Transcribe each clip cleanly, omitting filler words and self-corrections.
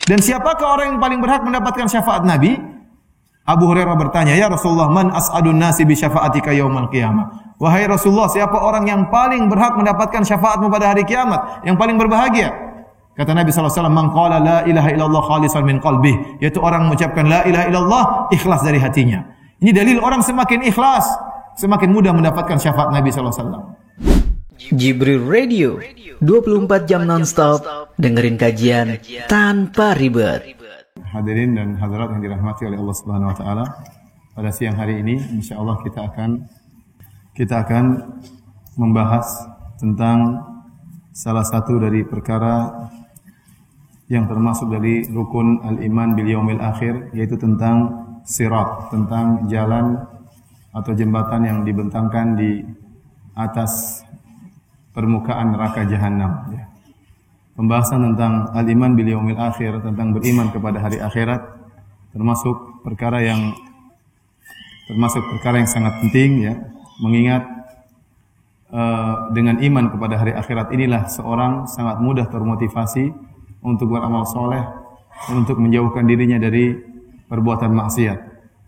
Dan siapakah orang yang paling berhak mendapatkan syafaat Nabi? Abu Hurairah bertanya, "Ya Rasulullah, man as'adun nasi bi syafaatika yaumal qiyamah?" Wahai Rasulullah, siapa orang yang paling berhak mendapatkan syafaatmu pada hari kiamat? Yang paling berbahagia? Kata Nabi sallallahu alaihi wasallam, "Man qala la ilaha illallah khalisan min qalbih," yaitu orang mengucapkan la ilaha illallah ikhlas dari hatinya. Ini dalil orang semakin ikhlas, semakin mudah mendapatkan syafaat Nabi sallallahu alaihi wasallam. Jibril Radio, 24 jam nonstop, dengerin kajian tanpa ribet. Hadirin dan hadirat yang dirahmati oleh Allah Subhanahu wa taala, pada siang hari ini insyaallah kita akan membahas tentang salah satu dari perkara yang termasuk dari rukun al-iman bil yaumil akhir, yaitu tentang sirat, tentang jalan atau jembatan yang dibentangkan di atas permukaan neraka jahanam. Pembahasan tentang al-iman bil yaumil akhir, tentang beriman kepada hari akhirat, termasuk perkara yang sangat penting, ya. Mengingat dengan iman kepada hari akhirat inilah seorang sangat mudah termotivasi untuk beramal soleh, untuk menjauhkan dirinya dari perbuatan maksiat.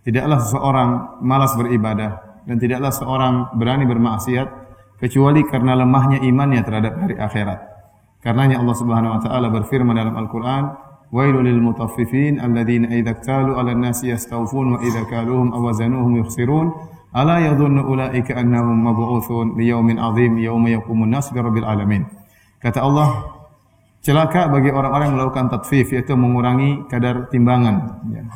Tidaklah seseorang malas beribadah dan tidaklah seorang berani bermaksiat kecuali karena lemahnya imannya terhadap hari akhirat. Karenanya Allah Subhanahu wa taala berfirman dalam Al-Qur'an, "Wailul lil mutaffifin alladzina idza iktalu 'alan nasi yastawfun wa idza kaluhum aw wazanuhum yukhsirun ala yadhunnu ulaika annahum mab'utsun li yaumin 'adzim yauma yaqumun nas bi rabbil alamin." Kata Allah, celaka bagi orang-orang yang melakukan tatfif, yaitu mengurangi kadar timbangan, ya.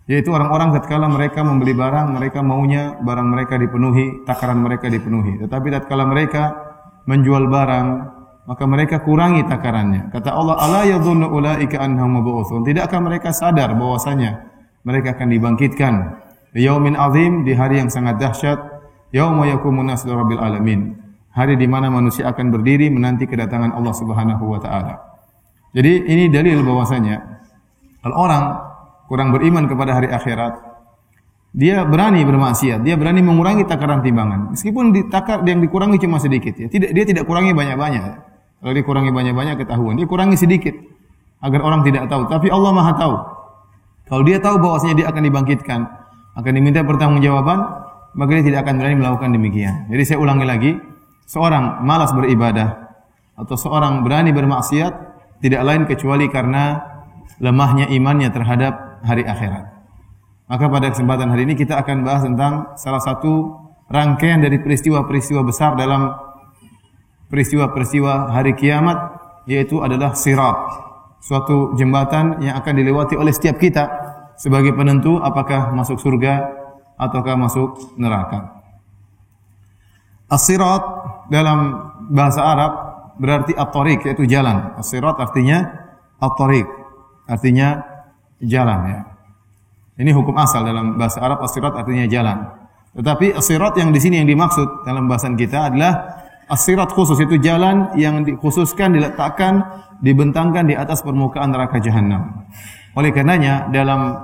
Yaitu orang-orang tatkala mereka membeli barang, mereka maunya barang mereka dipenuhi, takaran mereka dipenuhi. Tetapi tatkala mereka menjual barang, maka mereka kurangi takarannya. Kata Allah, "Ala yadhunnu ulaika annahum mab'utsun." Tidakkah mereka sadar bahwasanya mereka akan dibangkitkan di yaumin azim, di hari yang sangat dahsyat, yauma yaqumun nas li rabbil alamin. Hari di mana manusia akan berdiri menanti kedatangan Allah Subhanahu wa taala. Jadi ini dalil bahwasanya kalau orang kurang beriman kepada hari akhirat, dia berani bermaksiat, dia berani mengurangi takaran timbangan. Meskipun takar yang dikurangi cuma sedikit, ya. Dia tidak kurangi banyak-banyak. Kalau dikurangi banyak-banyak ketahuan, dia kurangi sedikit agar orang tidak tahu. Tapi Allah Maha tahu. Kalau dia tahu bahwasanya dia akan dibangkitkan, akan diminta pertanggungjawaban, maka dia tidak akan berani melakukan demikian. Jadi saya ulangi lagi, seorang malas beribadah atau seorang berani bermaksiat tidak lain kecuali karena lemahnya imannya terhadap hari akhirat. Maka pada kesempatan hari ini kita akan bahas tentang salah satu rangkaian dari peristiwa-peristiwa besar dalam peristiwa-peristiwa hari kiamat, yaitu adalah sirat, suatu jembatan yang akan dilewati oleh setiap kita sebagai penentu apakah masuk surga ataukah masuk neraka. As-sirat dalam bahasa Arab berarti at-tariq, yaitu jalan. As-sirat artinya at-tariq, artinya jalan, ya. Ini hukum asal dalam bahasa Arab, as-sirat artinya jalan. Tetapi as-sirat yang di sini yang dimaksud dalam bahasan kita adalah as-sirat khusus, itu jalan yang dikhususkan, diletakkan, dibentangkan di atas permukaan neraka jahanam. Oleh karenanya dalam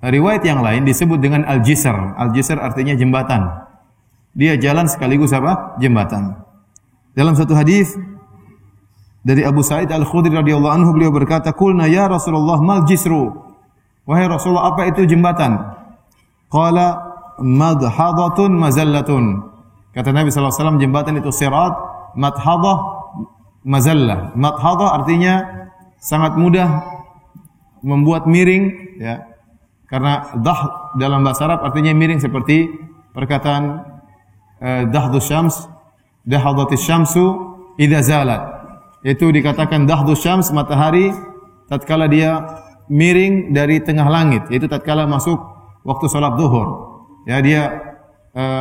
riwayat yang lain disebut dengan al-jisr. Al-jisr artinya jembatan. Dia jalan sekaligus apa? Jembatan. Dalam satu hadis dari Abu Sa'id Al-Khudri radhiyallahu anhu, beliau berkata, "Qulna ya Rasulullah mal jisru?" Wahai Rasulullah, apa itu jembatan? Qala madhadatun mazallatun. Kata Nabi sallallahu alaihi wasallam, jembatan itu sirat, madhadah, mazallah. Madhadah artinya sangat mudah membuat miring, ya. Karena dah dalam bahasa Arab artinya miring, seperti perkataan dahdus syams, dahadatis syamsu idza zalat. Itu dikatakan dahdus syams, matahari tatkala dia miring dari tengah langit, yaitu tatkala masuk waktu salat zuhur. Ya, dia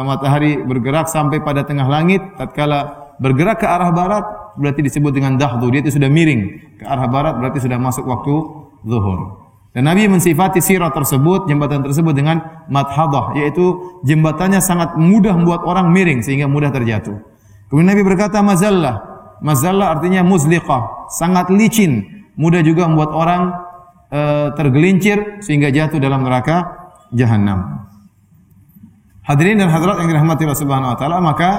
matahari bergerak sampai pada tengah langit, tatkala bergerak ke arah barat berarti disebut dengan dahdu, dia itu sudah miring ke arah barat, berarti sudah masuk waktu zuhur. Dan Nabi mensifati sirat tersebut, jembatan tersebut dengan madhadah, yaitu jembatannya sangat mudah membuat orang miring sehingga mudah terjatuh. Kemudian Nabi berkata mazallah. Mazallah artinya muzliqah, sangat licin, mudah juga membuat orang tergelincir sehingga jatuh dalam neraka jahanam. Hadirin dan hadirat yang dirahmati Allah Subhanahu wa taala, maka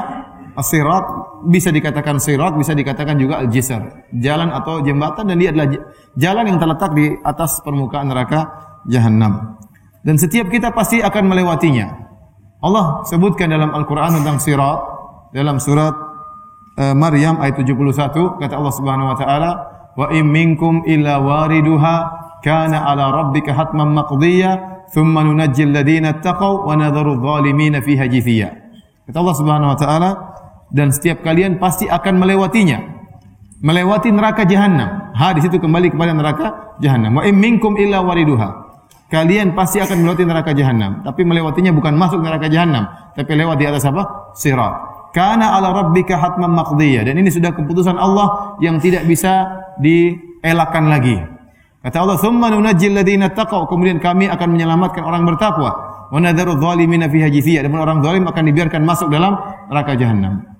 As-sirat bisa dikatakan sirat, bisa dikatakan juga al-jisr, jalan atau jembatan, dan dia adalah jalan yang terletak di atas permukaan neraka Jahannam. Dan setiap kita pasti akan melewatinya. Allah sebutkan dalam Al-Quran tentang sirat dalam surat Maryam ayat 71, kata Allah Subhanahu wa taala, "Wa in minkum illa wariduha kana 'ala rabbika hatman maqdiyya thumma nunajjil ladina ittaqaw wa nadharu adh-dhalimina fiha jithiya." Kata Allah Subhanahu wa taala, dan setiap kalian pasti akan melewatinya, melewati neraka Jahannam. Di situ kembali kepada neraka Jahannam. Wa in minkum illa wariduha. Kalian pasti akan melewati neraka Jahannam, tapi melewatinya bukan masuk neraka Jahannam, tapi lewat di atas apa? Sirat. Kana 'ala rabbika hatman maqdiyya. Dan ini sudah keputusan Allah yang tidak bisa dielakkan lagi. Kata Allah, "Tsumma nunajjil ladzina taqaw." Kemudian kami akan menyelamatkan orang bertakwa. Wa nadharu adh-dhalimina fiha jithiya. Dan orang zalim akan dibiarkan masuk dalam neraka Jahannam.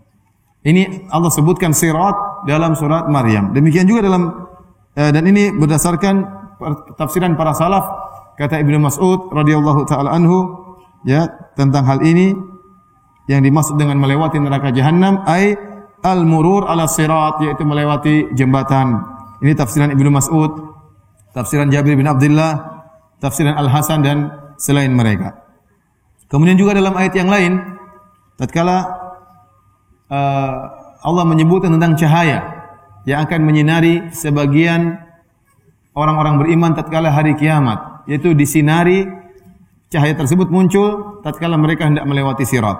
Ini Allah sebutkan sirat dalam surat Maryam. Demikian juga dalam dan ini berdasarkan tafsiran para salaf. Kata Ibnu Mas'ud radhiyallahu taala anhu, ya, tentang hal ini, yang dimaksud dengan melewati neraka Jahannam ay al-murur ala sirat, yaitu melewati jembatan. Ini tafsiran Ibnu Mas'ud, tafsiran Jabir bin Abdullah, tafsiran Al-Hasan dan selain mereka. Kemudian juga dalam ayat yang lain, tatkala Allah menyebutkan tentang cahaya yang akan menyinari sebagian orang-orang beriman tatkala hari kiamat, yaitu disinari, cahaya tersebut muncul tatkala mereka hendak melewati sirat.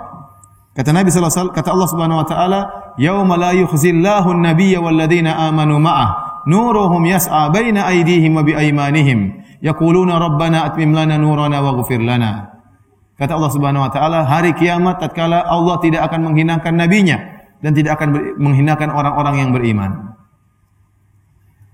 Kata Nabi sallallahu alaihi wasallam, kata Allah Subhanahu wa taala, "Yauma la yukhzillahu an-nabiyya wal ladzina amanu ma'ah, nuruhum yas'a baina aydihim wa bi aymanihim, yaquluna rabbana atmim lana nurana waghfir lana." Kata Allah Subhanahu wa taala, hari kiamat tatkala Allah tidak akan menghinakan nabinya dan tidak akan menghinakan orang-orang yang beriman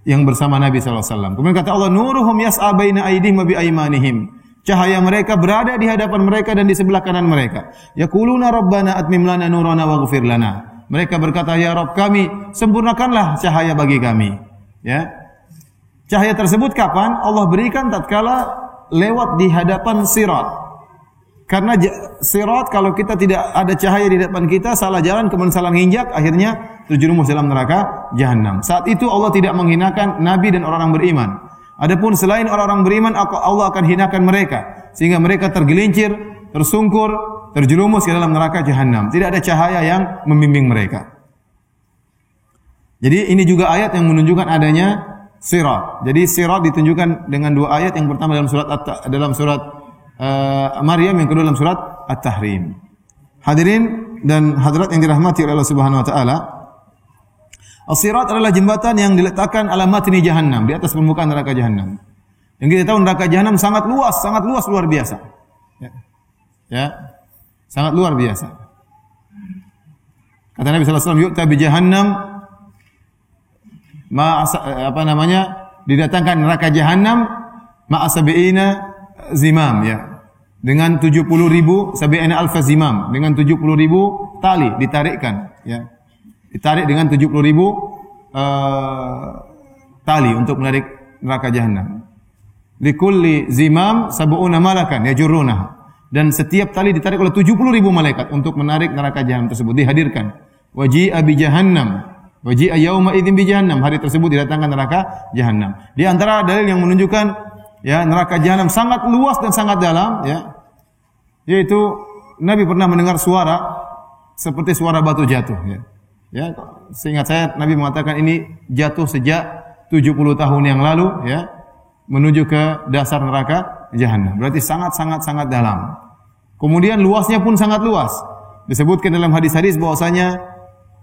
yang bersama Nabi sallallahu alaihi wasallam. Kemudian kata Allah, "Nuruhum yas'a baina aydihim wa bi aymanihim." Cahaya mereka berada di hadapan mereka dan di sebelah kanan mereka. Yaquluna rabbana atmim lana nurana waghfir lana. Mereka berkata, "Ya Rabb kami, sempurnakanlah cahaya bagi kami." Ya. Cahaya tersebut kapan? Allah berikan tatkala lewat di hadapan sirat. Karena sirat kalau kita tidak ada cahaya di depan kita, salah jalan, kemudian salah nginjak, akhirnya terjerumus dalam neraka Jahannam. Saat itu Allah tidak menghinakan Nabi dan orang-orang beriman. Adapun selain orang-orang beriman, Allah akan hinakan mereka sehingga mereka tergelincir, tersungkur, terjerumus ke dalam neraka Jahannam. Tidak ada cahaya yang membimbing mereka. Jadi ini juga ayat yang menunjukkan adanya sirat. Jadi sirat ditunjukkan dengan dua ayat. Yang pertama dalam surat Maryam, yang kedua dalam surat At-Tahrim. Hadirin dan hadirat yang dirahmati oleh Allah Subhanahu wa taala, as-sirat adalah jembatan yang diletakkan ala matni Jahannam, di atas permukaan neraka Jahannam. Yang kita tahu neraka Jahannam sangat luas luar biasa. Ya. Sangat luar biasa. Kata Nabi sallallahu alaihi wasallam, "Yu'ta bi Jahannam didatangkan neraka Jahannam ma'asabiina zimam, ya. Dengan 70.000 sabi'ina alfa zimam, dengan 70.000 tali ditarikkan, ya. Ditarik dengan 70.000 tali untuk menarik neraka Jahannam. Likulli zimam sab'una malakan yajurrunaha. Dan setiap tali ditarik oleh 70.000 malaikat untuk menarik neraka Jahannam tersebut, dihadirkan. Waji'a bi Jahannam, waji'a yauma idzin bi Jahannam. Hari tersebut didatangkan neraka Jahannam. Di antara dalil yang menunjukkan ya neraka Jahannam sangat luas dan sangat dalam, ya, yaitu Nabi pernah mendengar suara seperti suara batu jatuh, ya. Ya, seingat saya Nabi mengatakan ini jatuh sejak 70 tahun yang lalu, ya, menuju ke dasar neraka Jahannam. Berarti sangat dalam. Kemudian luasnya pun sangat luas. Disebutkan dalam hadis-hadis bahwasanya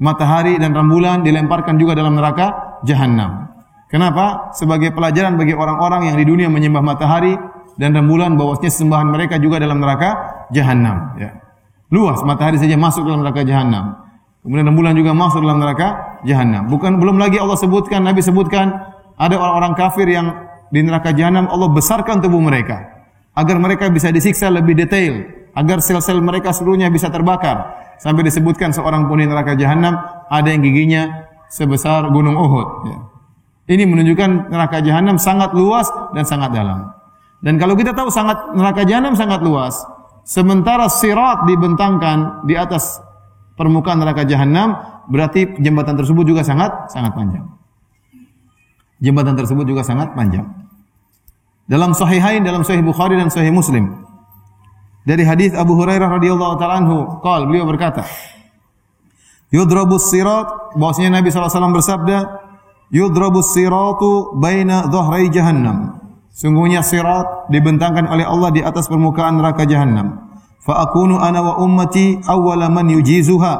matahari dan rembulan dilemparkan juga dalam neraka Jahannam. Kenapa? Sebagai pelajaran bagi orang-orang yang di dunia menyembah matahari dan rembulan, bahwasanya sembahan mereka juga dalam neraka Jahannam, ya. Luas, matahari saja masuk dalam neraka Jahannam. Kemudian rembulan juga masuk dalam neraka Jahannam. Belum lagi Allah sebutkan, Nabi sebutkan ada orang-orang kafir yang di neraka Jahannam Allah besarkan tubuh mereka agar mereka bisa disiksa lebih detail, agar sel-sel mereka seluruhnya bisa terbakar. Sampai disebutkan seorang penghuni neraka Jahannam ada yang giginya sebesar gunung Uhud, ya. Ini menunjukkan neraka Jahannam sangat luas dan sangat dalam. Dan kalau kita tahu neraka Jahannam sangat luas, sementara sirat dibentangkan di atas permukaan neraka jahanam, berarti jembatan tersebut juga sangat panjang. Jembatan tersebut juga sangat panjang. Dalam Sahihain, dalam Sahih Bukhari dan Sahih Muslim, dari hadis Abu Hurairah radhiyallahu taala anhu, beliau berkata, yudrabus sirat, bahwasanya Nabi SAW bersabda, yudrabus siratu baina dhahrai jahannam. Sungguhnya sirat dibentangkan oleh Allah di atas permukaan neraka jahanam. Fa akunu ana wa ummati awwala man yujizuha.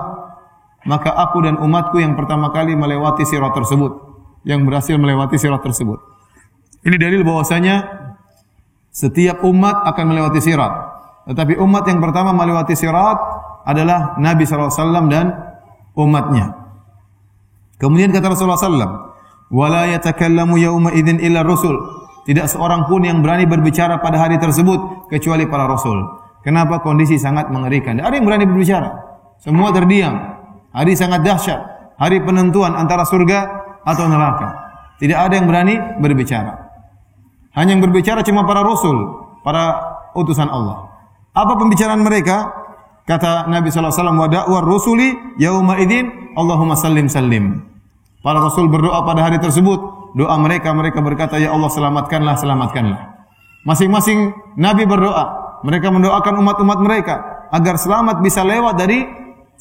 Maka aku dan umatku yang pertama kali melewati sirat tersebut, yang berhasil melewati sirat tersebut. Ini dalil bahwasanya setiap umat akan melewati sirat. Tetapi umat yang pertama melewati sirat adalah Nabi SAW dan umatnya. Kemudian kata Rasulullah SAW, wala yatakallamu yawma idzin illa rasul. Tidak seorang pun yang berani berbicara pada hari tersebut kecuali para rasul. Kenapa? Kondisi sangat mengerikan. Tidak ada yang berani berbicara. Semua terdiam. Hari sangat dahsyat. Hari penentuan antara surga atau neraka. Tidak ada yang berani berbicara. Hanya yang berbicara cuma para rasul, para utusan Allah. Apa pembicaraan mereka? Kata Nabi SAW, wa da'war rusuli yauma idzin Allahumma sallim sallim. Para rasul berdoa pada hari tersebut. Doa mereka berkata, ya Allah selamatkanlah, selamatkanlah. Masing-masing Nabi berdoa. Mereka mendoakan umat-umat mereka agar selamat bisa lewat dari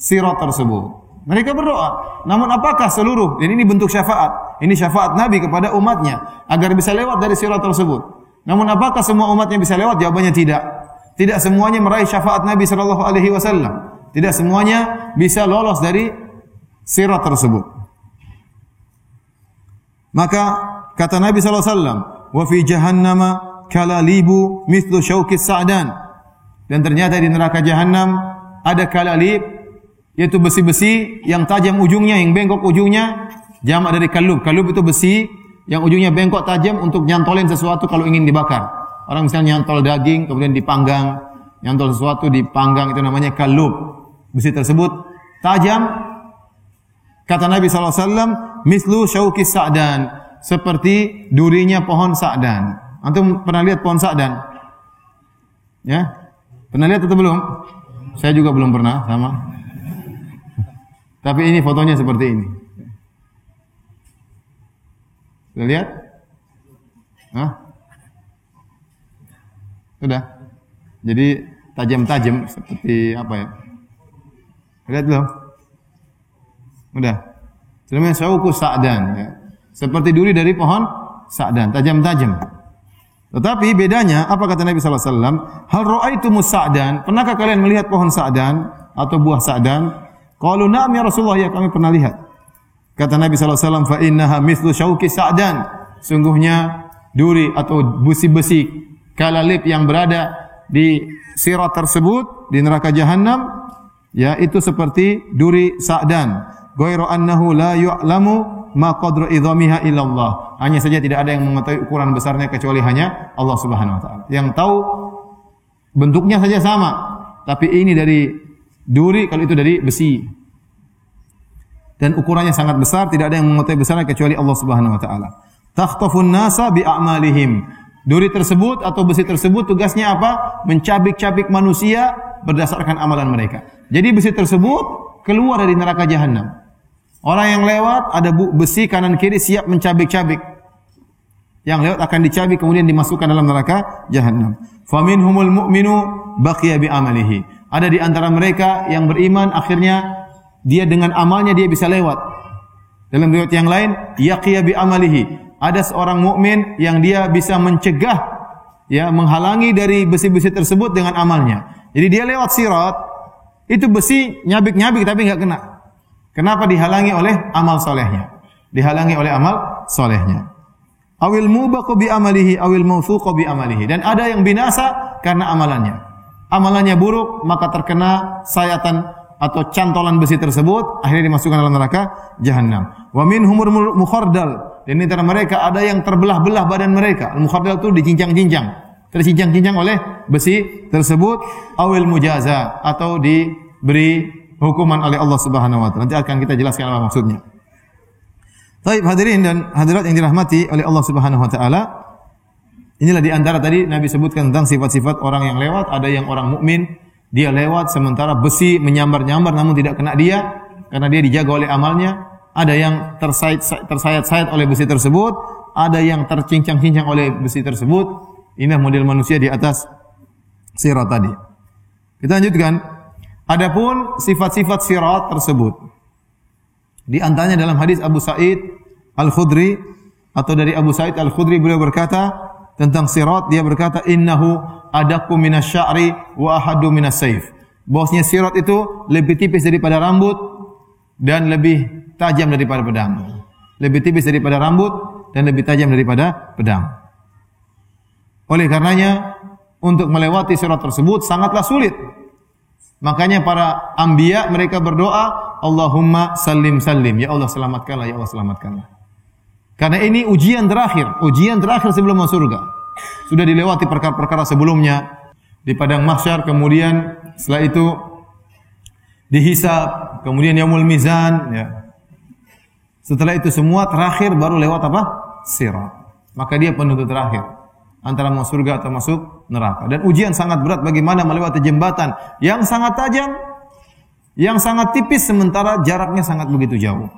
sirat tersebut. Mereka berdoa. Namun apakah seluruh, dan ini bentuk syafaat. Ini syafaat Nabi kepada umatnya agar bisa lewat dari sirat tersebut. Namun apakah semua umatnya bisa lewat? Jawabannya tidak. Tidak semuanya meraih syafaat Nabi SAW. Tidak semuanya bisa lolos dari sirat tersebut. Maka kata Nabi SAW, wa fi jahannama kalalibu mithlu syaukis sa'dan. Dan ternyata di neraka jahanam ada kalalib, yaitu besi-besi yang tajam ujungnya, yang bengkok ujungnya, jamak dari kalub. Kalub itu besi yang ujungnya bengkok tajam untuk nyantolin sesuatu kalau ingin dibakar. Orang misalnya nyantol daging kemudian dipanggang, nyantol sesuatu dipanggang, itu namanya kalub. Besi tersebut tajam. Kata Nabi SAW, mislu syaukis sa'dan, seperti durinya pohon sa'dan. Antum pernah lihat pohon sa'dan? Ya? Pernah lihat atau belum? Saya juga belum pernah, sama. Tapi ini fotonya seperti ini. Sudah lihat? Hah? Sudah? Jadi tajam-tajam seperti apa ya? Lihat belum? Udah. Namanya syaukus sa'dan, ya. Seperti duri dari pohon sa'dan, tajam-tajam. Tetapi bedanya, apa kata Nabi SAW? Hal ra'aitumus sa'dan? Pernahkah kalian melihat pohon sa'dan atau buah sa'dan? Qalu na'am ya Rasulullah, ya kami pernah lihat. Kata Nabi SAW, fa innaha mithlu syauki sa'dan. Sungguhnya duri atau besi-besi kalalib yang berada di sirat tersebut, di neraka jahanam, ya itu seperti duri sa'dan. Ghairu annahu la yu'lamu ma qadru idhamiha illallah. Hanya saja tidak ada yang mengetahui ukuran besarnya kecuali hanya Allah Subhanahu wa taala. Yang tahu bentuknya saja sama, tapi ini dari duri, kalau itu dari besi. Dan ukurannya sangat besar, tidak ada yang mengetahui besarnya kecuali Allah Subhanahu wa taala. Takhtafun nasa bi a'malihim. Duri tersebut atau besi tersebut tugasnya apa? Mencabik-cabik manusia berdasarkan amalan mereka. Jadi besi tersebut keluar dari neraka jahanam. Orang yang lewat ada besi kanan kiri siap mencabik-cabik. Yang lewat akan dicabik kemudian dimasukkan dalam neraka jahanam. Faminhumul mu'minu baqiya bi amalihi. Ada di antara mereka yang beriman akhirnya dia dengan amalnya dia bisa lewat. Dalam riwayat yang lain yaqiya bi amalihi. Ada seorang mukmin yang dia bisa mencegah, ya, menghalangi dari besi-besi tersebut dengan amalnya. Jadi dia lewat sirat, itu besi nyabik-nyabik tapi enggak kena. Kenapa? Dihalangi oleh amal solehnya. Dihalangi oleh amal solehnya. Awil mubaqu bi amalihi awil mawthuqu bi amalihi. Dan ada yang binasa karena amalannya. Amalannya buruk, maka terkena sayatan atau cantolan besi tersebut, akhirnya dimasukkan dalam neraka jahanam. Wa minhumul mukhardal. Dan di antara mereka ada yang terbelah-belah badan mereka. Al-mukhardal itu dicincang-cincang. Tercincang-cincang oleh besi tersebut. Awil mujaza. Atau diberi hukuman oleh Allah Subhanahu wa taala. Nanti akan kita jelaskan apa maksudnya. Baik, hadirin dan hadirat yang dirahmati oleh Allah Subhanahu wa taala. Inilah di antara tadi Nabi sebutkan tentang sifat-sifat orang yang lewat, ada yang orang mukmin Dia lewat sementara besi menyambar-nyambar namun tidak kena dia karena dia dijaga oleh amalnya. Ada yang tersayat-sayat oleh besi tersebut, ada yang tercincang-cincang oleh besi tersebut. Inilah model manusia di atas sirat tadi. Kita lanjutkan. Adapun sifat-sifat sirat tersebut, di antaranya dalam hadis Abu Sa'id Al-Khudri, atau dari Abu Sa'id Al-Khudri, beliau berkata tentang sirat, dia berkata innahu adaqqu minasy'ari wa ahaddu minasayf. Bahwasanya sirat itu lebih tipis daripada rambut dan lebih tajam daripada pedang. Lebih tipis daripada rambut dan lebih tajam daripada pedang. Oleh karenanya untuk melewati sirat tersebut sangatlah sulit. Makanya para anbiya mereka berdoa, Allahumma sallim sallim, ya Allah selamatkanlah, ya Allah selamatkanlah. Karena ini ujian terakhir sebelum masuk surga. Sudah dilewati perkara-perkara sebelumnya di padang mahsyar, kemudian setelah itu dihisab, kemudian yaumul mizan, ya. Setelah itu semua terakhir baru lewat apa? Sirat. Maka dia penutup terakhir antara masuk surga atau masuk neraka. Dan ujian sangat berat bagaimana melewati jembatan yang sangat tajam, yang sangat tipis sementara jaraknya sangat begitu jauh.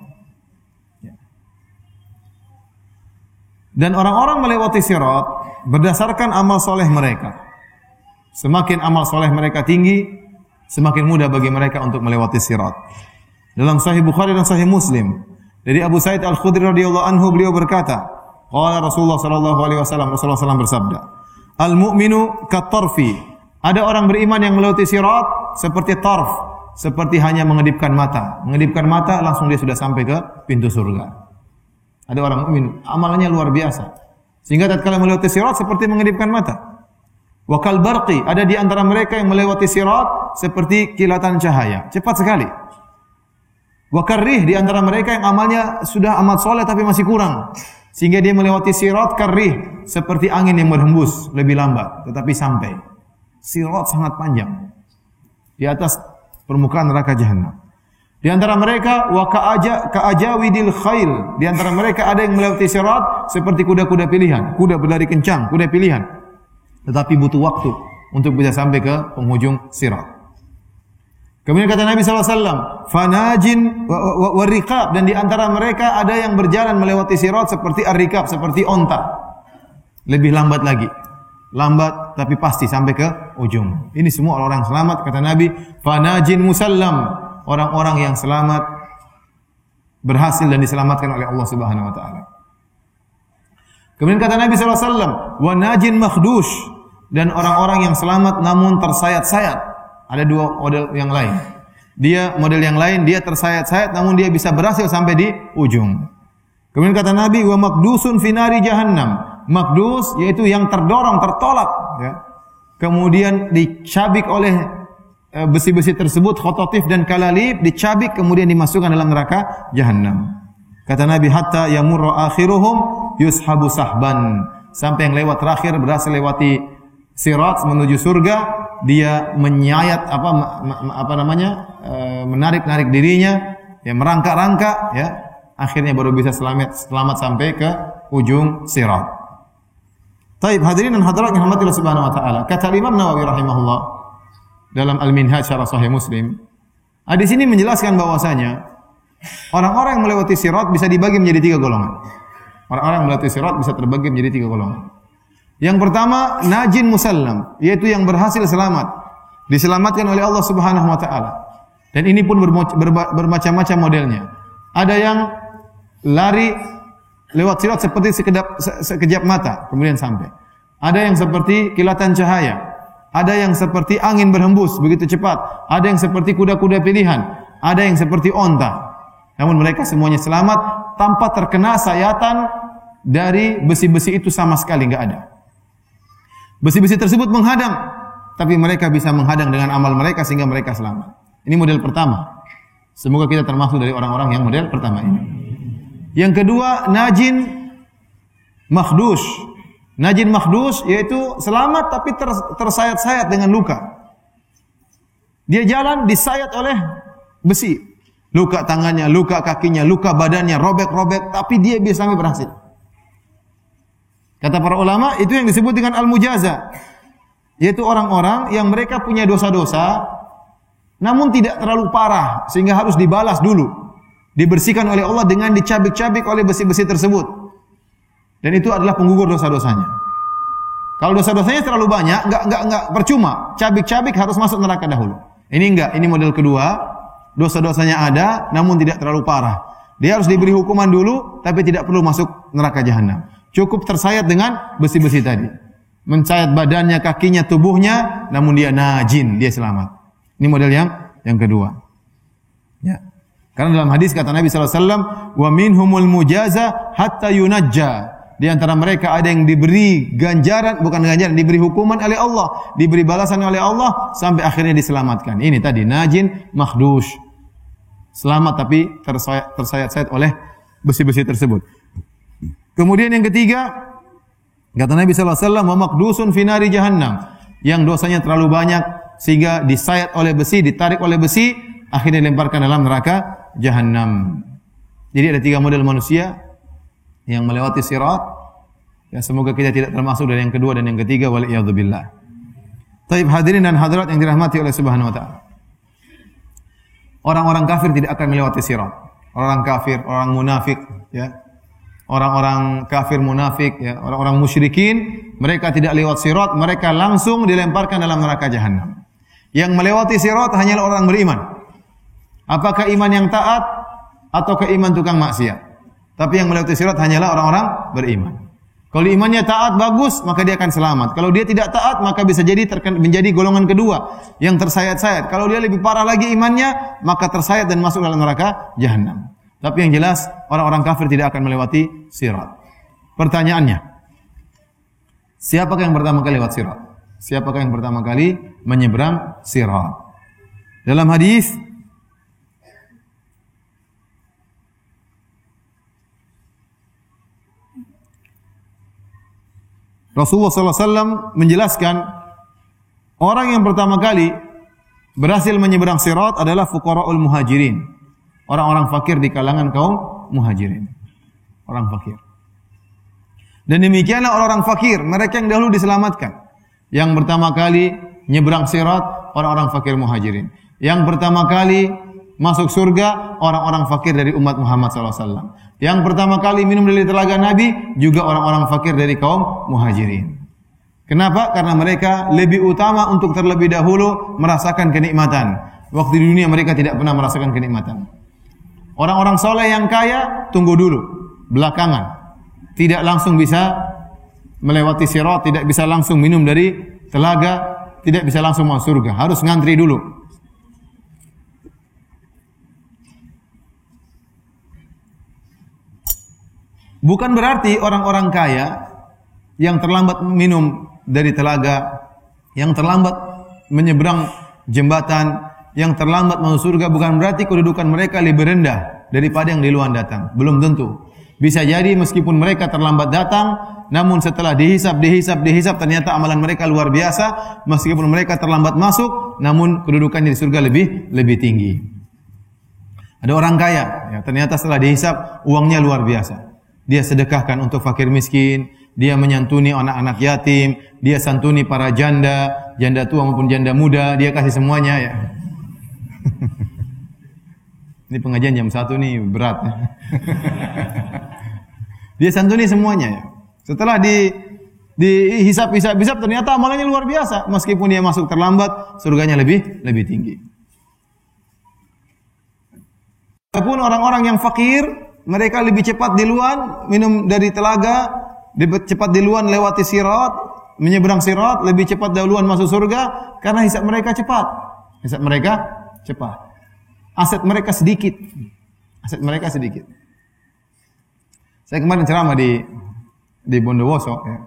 Dan orang-orang melewati sirat berdasarkan amal soleh mereka. Semakin amal soleh mereka tinggi, semakin mudah bagi mereka untuk melewati sirat. Dalam Sahih Bukhari dan Sahih Muslim, dari Abu Sa'id Al-Khudri radhiyallahu anhu, beliau berkata, qala Rasulullah sallallahu alaihi wasallam, Rasulullah SAW bersabda, al-mu'minu kat-tarfi. Ada orang beriman yang melewati sirat seperti tarf, seperti hanya mengedipkan mata. Mengedipkan mata langsung dia sudah sampai ke pintu surga. Ada orang mukmin, amalannya luar biasa. Sehingga tatkala melewati sirat seperti mengedipkan mata. Wa kal barqi, ada di antara mereka yang melewati sirat seperti kilatan cahaya, cepat sekali. Wa karrih, di antara mereka yang amalnya sudah amat soleh tapi masih kurang. Sehingga dia melewati sirat karrih, seperti angin yang berhembus, lebih lambat tetapi sampai. Sirat sangat panjang di atas permukaan neraka jahanam. Di antara mereka wa ka'ajawidil khail. Di antara mereka ada yang melewati sirat seperti kuda-kuda pilihan, kuda berlari kencang, kuda pilihan. Tetapi butuh waktu untuk bisa sampai ke penghujung sirat. Kemudian kata Nabi SAW, fanajin wa riqab, dan di antara mereka ada yang berjalan melewati sirat seperti ar-riqab, seperti onta. Lebih lambat lagi. Lambat tapi pasti sampai ke ujung. Ini semua orang-orang selamat, kata Nabi, fanajin musallam. Orang-orang yang selamat, berhasil dan diselamatkan oleh Allah Subhanahu wa taala. Kemudian kata Nabi SAW, wa najin makhdush, dan orang-orang yang selamat namun tersayat-sayat. Ada dua model yang lain. Model yang lain, dia tersayat-sayat namun dia bisa berhasil sampai di ujung. Kemudian kata Nabi, wa makdusun finari jahannam. Makdus yaitu yang terdorong, tertolak, ya. Kemudian dicabik oleh besi-besi tersebut, khototif dan kalalib, dicabik kemudian dimasukkan dalam neraka jahanam. Kata Nabi, hatta yamurra akhiruhum yushabu sahban, sampai yang lewat terakhir berhasil lewati sirat menuju surga, dia menyayat menarik dirinya, ya, merangkak-rangkak, ya, akhirnya baru bisa selamat sampai ke ujung sirat. Taib, hadirin dan hadirat yang dirahmati Allah Subhanahu wa taala. Kata Imam Nawawi rahimahullah dalam Al-Minhaj syarah Sahih Muslim, di sini menjelaskan bahwasanya orang-orang yang melewati sirat bisa dibagi menjadi 3 golongan. Orang-orang yang melewati sirat bisa terbagi menjadi 3 golongan. Yang pertama, najin musallam, yaitu yang berhasil selamat, diselamatkan oleh Allah Subhanahu wa taala. Dan ini pun bermacam-macam modelnya. Ada yang lari lewat sirat seperti sekejap mata kemudian sampai. Ada yang seperti kilatan cahaya. Ada yang seperti angin berhembus begitu cepat, ada yang seperti kuda-kuda pilihan, ada yang seperti onta. Namun mereka semuanya selamat tanpa terkena sayatan dari besi-besi itu sama sekali, enggak ada. Besi-besi tersebut menghadang, tapi mereka bisa menghadang dengan amal mereka sehingga mereka selamat. Ini model pertama. Semoga kita termasuk dari orang-orang yang model pertama ini. Yang kedua, najin makhdush. Najin makhdus yaitu selamat tapi tersayat-sayat dengan luka. Dia jalan disayat oleh besi. Luka tangannya, luka kakinya, luka badannya, robek-robek, tapi dia bisa sampai berhasil. Kata para ulama, itu yang disebut dengan al-mujaza. Yaitu orang-orang yang mereka punya dosa-dosa namun tidak terlalu parah sehingga harus dibalas dulu. Dibersihkan oleh Allah dengan dicabik-cabik oleh besi-besi tersebut. Dan itu adalah penggugur dosa-dosanya. Kalau dosa-dosanya terlalu banyak, enggak percuma. Cabik-cabik harus masuk neraka dahulu. Ini enggak, ini model kedua. Dosa-dosanya ada namun tidak terlalu parah. Dia harus diberi hukuman dulu tapi tidak perlu masuk neraka jahanam. Cukup tersayat dengan besi-besi tadi. Mencayat badannya, kakinya, tubuhnya, namun dia najin, dia selamat. Ini model yang kedua. Ya. Karena dalam hadis kata Nabi SAW, wa minhumul mujaza hatta yunajja. Di antara mereka ada yang diberi ganjaran, bukan ganjaran, diberi hukuman oleh Allah, diberi balasan oleh Allah sampai akhirnya diselamatkan. Ini tadi najin makhdush. Selamat tapi tersayat-sayat oleh besi-besi tersebut. Kemudian yang ketiga, kata Nabi SAW, wa maqdusun fi nari jahannam, yang dosanya terlalu banyak sehingga disayat oleh besi, ditarik oleh besi, akhirnya dilemparkan dalam neraka jahannam. Jadi ada 3 model manusia yang melewati sirat. Ya, semoga kita tidak termasuk dari yang kedua dan yang ketiga, wal iyadzubillah. Taib hadirin dan hadirat yang dirahmati oleh Subhanahu wa taala. Orang-orang kafir tidak akan melewati sirat. Orang kafir, orang munafik, ya. Orang-orang kafir munafik, ya, orang-orang musyrikin, mereka tidak lewat sirat, mereka langsung dilemparkan dalam neraka jahanam. Yang melewati sirat hanyalah orang beriman. Apakah iman yang taat ataukah iman tukang maksiat? Tapi yang melewati sirat hanyalah orang-orang beriman. Kalau imannya taat bagus, maka dia akan selamat. Kalau dia tidak taat, maka bisa jadi menjadi golongan kedua yang tersayat-sayat. Kalau dia lebih parah lagi imannya, maka tersayat dan masuk dalam neraka jahanam. Tapi yang jelas, orang-orang kafir tidak akan melewati sirat. Pertanyaannya, siapakah yang pertama kali lewat sirat? Siapakah yang pertama kali menyeberang sirat? Dalam hadis, Rasulullah SAW menjelaskan, orang yang pertama kali berhasil menyeberang sirat adalah fuqara'ul muhajirin. Orang-orang fakir di kalangan kaum muhajirin. Orang fakir. Dan demikianlah orang-orang fakir, mereka yang dahulu diselamatkan. Yang pertama kali nyebrang sirat, orang-orang fakir muhajirin. Yang pertama kali masuk surga, orang-orang fakir dari umat Muhammad SAW. Yang pertama kali minum dari telaga Nabi, juga orang-orang fakir dari kaum muhajirin. Kenapa? Karena mereka lebih utama untuk terlebih dahulu merasakan kenikmatan. Waktu di dunia mereka tidak pernah merasakan kenikmatan. Orang-orang soleh yang kaya, tunggu dulu, belakangan. Tidak langsung bisa melewati sirat, tidak bisa langsung minum dari telaga, tidak bisa langsung masuk surga. Harus ngantri dulu. Bukan berarti orang-orang kaya yang terlambat minum dari telaga, yang terlambat menyeberang jembatan, yang terlambat masuk surga, bukan berarti kedudukan mereka lebih rendah daripada yang di luar datang. Belum tentu. Bisa jadi meskipun mereka terlambat datang, namun setelah dihisab ternyata amalan mereka luar biasa. Meskipun mereka terlambat masuk, namun kedudukannya di surga lebih tinggi. Ada orang kaya, ya, ternyata setelah dihisab uangnya luar biasa. Dia sedekahkan untuk fakir miskin, dia menyantuni anak-anak yatim, dia santuni para janda tua maupun janda muda, dia kasih semuanya, ya. Ini pengajian jam 1 nih, berat. Dia santuni semuanya, ya. Setelah dihisap ternyata amalannya luar biasa. Meskipun dia masuk terlambat, surganya lebih tinggi. Walaupun orang-orang yang fakir, mereka lebih cepat duluan minum dari telaga, lebih cepat duluan lewati sirat, menyeberang sirat, lebih cepat duluan masuk surga karena hisab mereka cepat. Hisab mereka cepat. Aset mereka sedikit. Saya kemarin ceramah di Bondowoso, ya.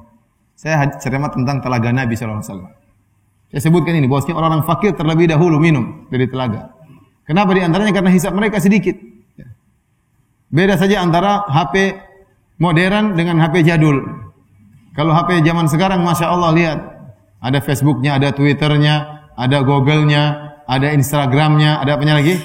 Saya ceramah tentang telaga Nabi SAW. Saya sebutkan ini, bahwasanya orang-orang fakir terlebih dahulu minum dari telaga. Kenapa? Di antaranya karena hisab mereka sedikit. Beda saja antara HP modern dengan HP jadul. Kalau HP zaman sekarang, Masya Allah, lihat. Ada Facebooknya, ada Twitternya, ada Google-nya, ada Instagram-nya, ada apanya lagi?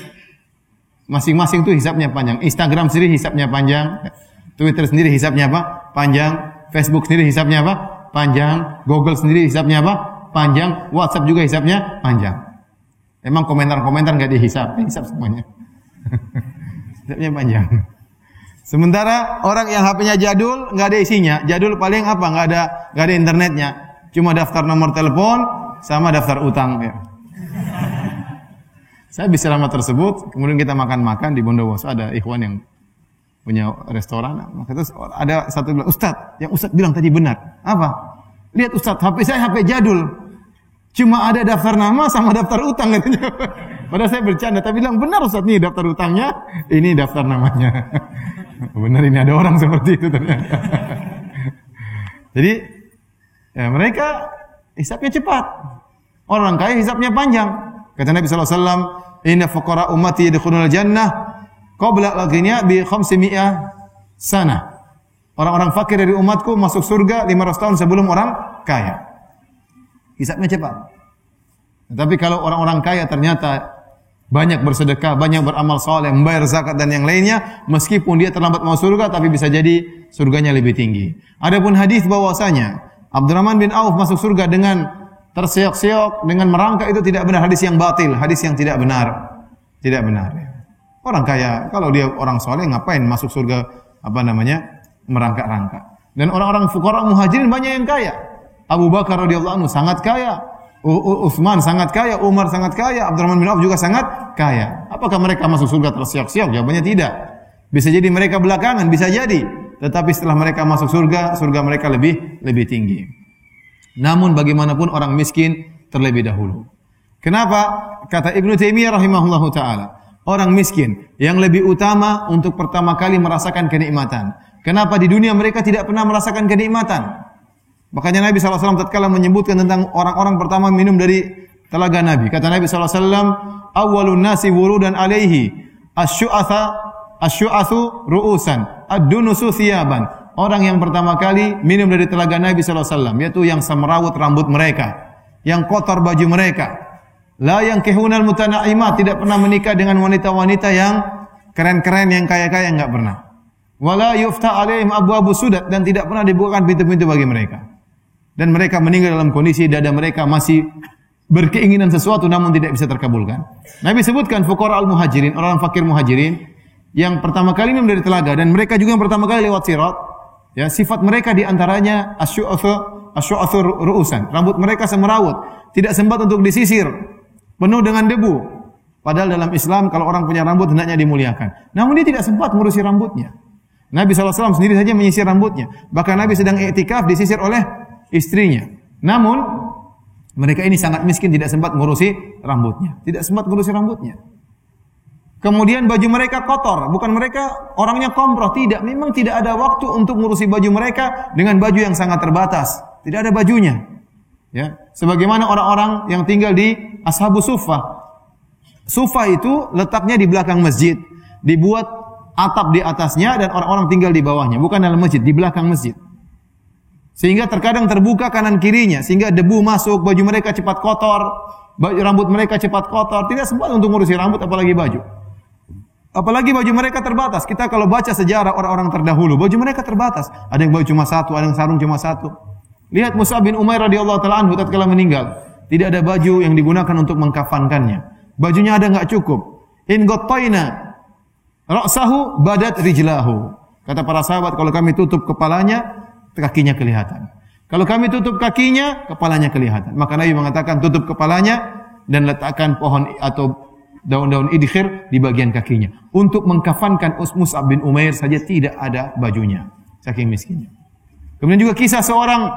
Masing-masing tuh hisabnya panjang. Instagram sendiri hisabnya panjang. Twitter sendiri hisabnya apa? Panjang. Facebook sendiri hisabnya apa? Panjang. Google sendiri hisabnya apa? panjang, WhatsApp juga hisapnya panjang. Emang komentar-komentar nggak dihisap, hisap semuanya. Hisapnya panjang. Sementara orang yang HP-nya jadul, nggak ada isinya. Jadul paling apa? Nggak ada internetnya. Cuma daftar nomor telepon sama daftar utang. Ya. Saya bisa lama tersebut. Kemudian kita makan-makan di Bondowoso, ada ikhwan yang punya restoran. Maka terus ada satu bilang, Ustaz, yang Ustaz bilang tadi benar. Apa? Lihat Ustaz, HP saya HP jadul. Cuma ada daftar nama sama daftar utang katanya. Padahal saya bercanda, tapi bilang benar Ustaz, nih daftar utangnya, ini daftar namanya. Benar, ini ada orang seperti itu ternyata. Jadi ya, mereka hisapnya cepat. Orang kaya hisapnya panjang. Kata Nabi SAW, inna fuqara ummati yadkhulunal jannah qabla al-ghina bi 500 sana. Orang-orang fakir dari umatku masuk surga 500 tahun sebelum orang kaya. Hisapnya cepat. Tapi kalau orang-orang kaya ternyata banyak bersedekah, banyak beramal saleh, membayar zakat dan yang lainnya, meskipun dia terlambat masuk surga, tapi bisa jadi surganya lebih tinggi. Adapun hadis bahwasanya Abdurrahman bin Auf masuk surga dengan terseok-seok, dengan merangkak, itu tidak benar, hadis yang batil, hadis yang tidak benar. Tidak benar. Orang kaya, kalau dia orang saleh ngapain masuk surga merangkak-rangkak. Dan orang-orang fuqara muhajirin banyak yang kaya. Abu Bakar radhiyallahu anhu sangat kaya. Utsman sangat kaya, Umar sangat kaya, Abdurrahman bin Auf juga sangat kaya. Apakah mereka masuk surga tersiok-siok? Jawabannya tidak. Bisa jadi mereka belakangan, bisa jadi. Tetapi setelah mereka masuk surga, surga mereka lebih tinggi. Namun bagaimanapun orang miskin terlebih dahulu. Kenapa? Kata Ibnu Taimiyah rahimahullahu taala, orang miskin yang lebih utama untuk pertama kali merasakan kenikmatan. Kenapa di dunia mereka tidak pernah merasakan kenikmatan? Makanya Nabi SAW tatkala menyebutkan tentang orang-orang pertama minum dari telaga Nabi. Kata Nabi SAW, awwalun nasi wurudan alaihi asyu'athu ru'usan ad-dunusu thiyaban. Orang yang pertama kali minum dari telaga Nabi SAW, yaitu yang semerawut rambut mereka, yang kotor baju mereka. La yankihunal mutana'imat, tidak pernah menikah dengan wanita-wanita yang keren-keren, yang kaya-kaya, enggak pernah. Wala yufta alaihim abwabu sudat, dan tidak pernah dibukakan pintu-pintu bagi mereka. Dan mereka meninggal dalam kondisi dada mereka masih berkeinginan sesuatu namun tidak bisa terkabulkan. Nabi sebutkan fuqara al-muhajirin, orang fakir muhajirin yang pertama kali minum dari telaga, dan mereka juga yang pertama kali lewat sirat. Ya, sifat mereka di antaranya asyu'athu ru'usan. Rambut mereka semerawut, tidak sempat untuk disisir, penuh dengan debu. Padahal dalam Islam kalau orang punya rambut hendaknya dimuliakan. Namun dia tidak sempat mengurusi rambutnya. Nabi SAW sendiri saja menyisir rambutnya. Bahkan Nabi sedang i'tikaf disisir oleh istrinya. Namun mereka ini sangat miskin, tidak sempat mengurusi rambutnya. Tidak sempat mengurusi rambutnya. Kemudian baju mereka kotor. Bukan mereka orangnya komproh, tidak. Memang tidak ada waktu untuk mengurusi baju mereka dengan baju yang sangat terbatas. Tidak ada bajunya. Ya, sebagaimana orang-orang yang tinggal di Ashabus Suffah. Suffah itu letaknya di belakang masjid. Dibuat atap di atasnya dan orang-orang tinggal di bawahnya. Bukan dalam masjid, di belakang masjid. Sehingga terkadang terbuka kanan kirinya, sehingga debu masuk, baju mereka cepat kotor, rambut mereka cepat kotor, tidak sempat untuk ngurusi rambut apalagi baju. Apalagi baju mereka terbatas. Kita kalau baca sejarah orang-orang terdahulu, baju mereka terbatas. Ada yang baju cuma satu, ada yang sarung cuma satu. Lihat Mus'ab bin Umair radhiyallahu taala anhu tatkala meninggal, tidak ada baju yang digunakan untuk mengkafankannya. Bajunya ada enggak cukup. In ghattayna ra'sahu badat rijlahu. Kata para sahabat, kalau kami tutup kepalanya, kakinya kelihatan. Kalau kami tutup kakinya, kepalanya kelihatan. Maka Nabi mengatakan tutup kepalanya dan letakkan pohon atau daun-daun idkhir di bagian kakinya. Untuk mengkafankan Mus'ab bin Umair saja tidak ada bajunya. Saking miskinnya. Kemudian juga kisah seorang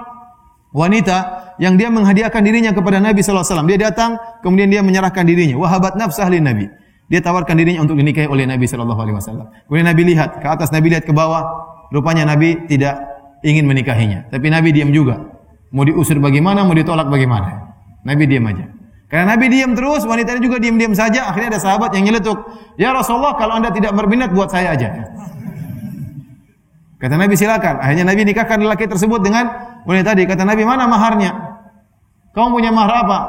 wanita yang dia menghadiahkan dirinya kepada Nabi SAW. Dia datang, kemudian dia menyerahkan dirinya. Wahabat nafsah li Nabi. Dia tawarkan dirinya untuk dinikahi oleh Nabi SAW. Kemudian Nabi lihat ke atas, Nabi lihat ke bawah. Rupanya Nabi tidak ingin menikahinya. Tapi Nabi diam juga. Mau diusir bagaimana, mau ditolak bagaimana. Nabi diam aja. Karena Nabi diam terus, wanita ini juga diam-diam saja. Akhirnya ada sahabat yang nyeletuk. Ya Rasulullah, kalau anda tidak berminat, buat saya aja. Kata Nabi, silakan. Akhirnya Nabi nikahkan lelaki tersebut dengan wanita tadi. Kata Nabi, mana maharnya? Kamu punya mahar apa?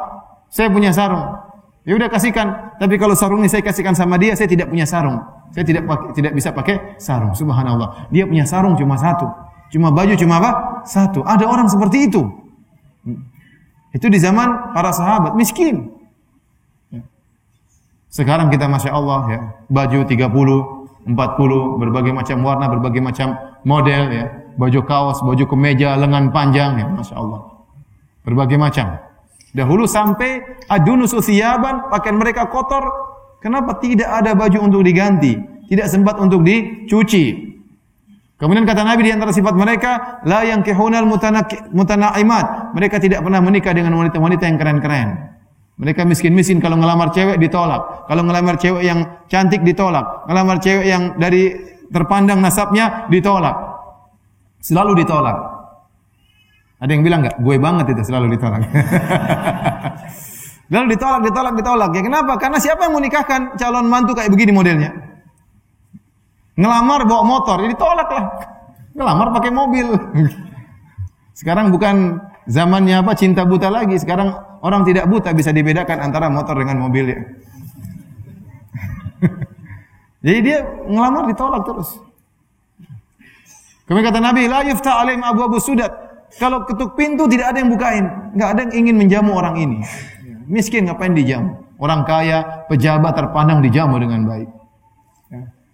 Saya punya sarung. Ya udah kasihkan. Tapi kalau sarung ini saya kasihkan sama dia, saya tidak punya sarung. Saya tidak bisa pakai sarung. Subhanallah. Dia punya sarung cuma satu. Cuma baju cuma apa? Satu. Ada orang seperti itu. Itu di zaman para sahabat miskin. Sekarang kita Masya Allah ya, baju 30, 40, berbagai macam warna, berbagai macam model ya. Baju kaos, baju kemeja, lengan panjang ya, Masya Allah. Berbagai macam. Dahulu sampai adunus thiyaban, pakaian mereka kotor. Kenapa tidak ada baju untuk diganti? Tidak sempat untuk dicuci. Kemudian kata Nabi di antara sifat mereka, la yankihunal mutanaimat. Mereka tidak pernah menikah dengan wanita-wanita yang keren-keren. Mereka miskin-miskin, kalau ngelamar cewek ditolak. Kalau ngelamar cewek yang cantik ditolak. Ngelamar cewek yang dari terpandang nasabnya ditolak. Selalu ditolak. Ada yang bilang enggak? Gue banget itu selalu ditolak. Lalu ditolak. Ya kenapa? Karena siapa yang mau nikahkan calon mantu kayak begini modelnya? Ngelamar bawa motor, ya ditolak lah. Ngelamar pakai mobil. Sekarang bukan zamannya apa cinta buta lagi. Sekarang orang tidak buta bisa dibedakan antara motor dengan mobil ya. Jadi dia ngelamar ditolak terus. Kemudian kata Nabi, la yuftah alaihim abwabu sudat. Kalau ketuk pintu tidak ada yang bukain. Enggak ada yang ingin menjamu orang ini. Miskin ngapain dijamu? Orang kaya, pejabat terpandang dijamu dengan baik.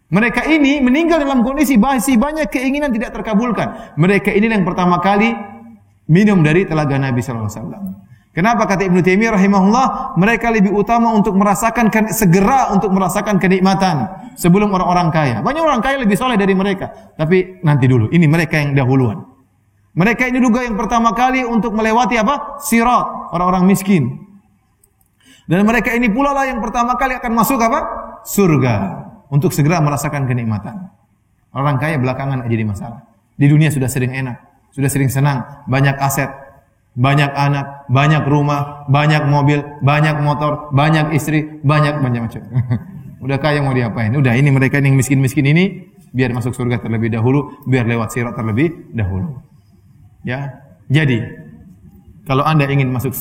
Mereka ini meninggal dalam kondisi masih banyak keinginan tidak terkabulkan. Mereka ini yang pertama kali minum dari telaga Nabi sallallahu alaihi wasallam. Kenapa kata Ibnu Taimiyah rahimahullah, mereka lebih utama untuk merasakan segera untuk merasakan kenikmatan sebelum orang-orang kaya. Banyak orang kaya lebih soleh dari mereka, tapi nanti dulu. Ini mereka yang dahuluan. Mereka ini juga yang pertama kali untuk melewati apa? Sirat, orang-orang miskin. Dan mereka ini pula lah yang pertama kali akan masuk apa? Surga. Untuk segera merasakan kenikmatan. Orang kaya belakangan jadi masalah. Di dunia sudah sering enak, sudah sering senang, banyak aset, banyak anak, banyak rumah, banyak mobil, banyak motor, banyak istri, banyak macam. Udah kaya mau diapain? Udah ini mereka yang miskin-miskin ini biar masuk surga terlebih dahulu, biar lewat sirat terlebih dahulu. Ya. Jadi kalau Anda ingin masuk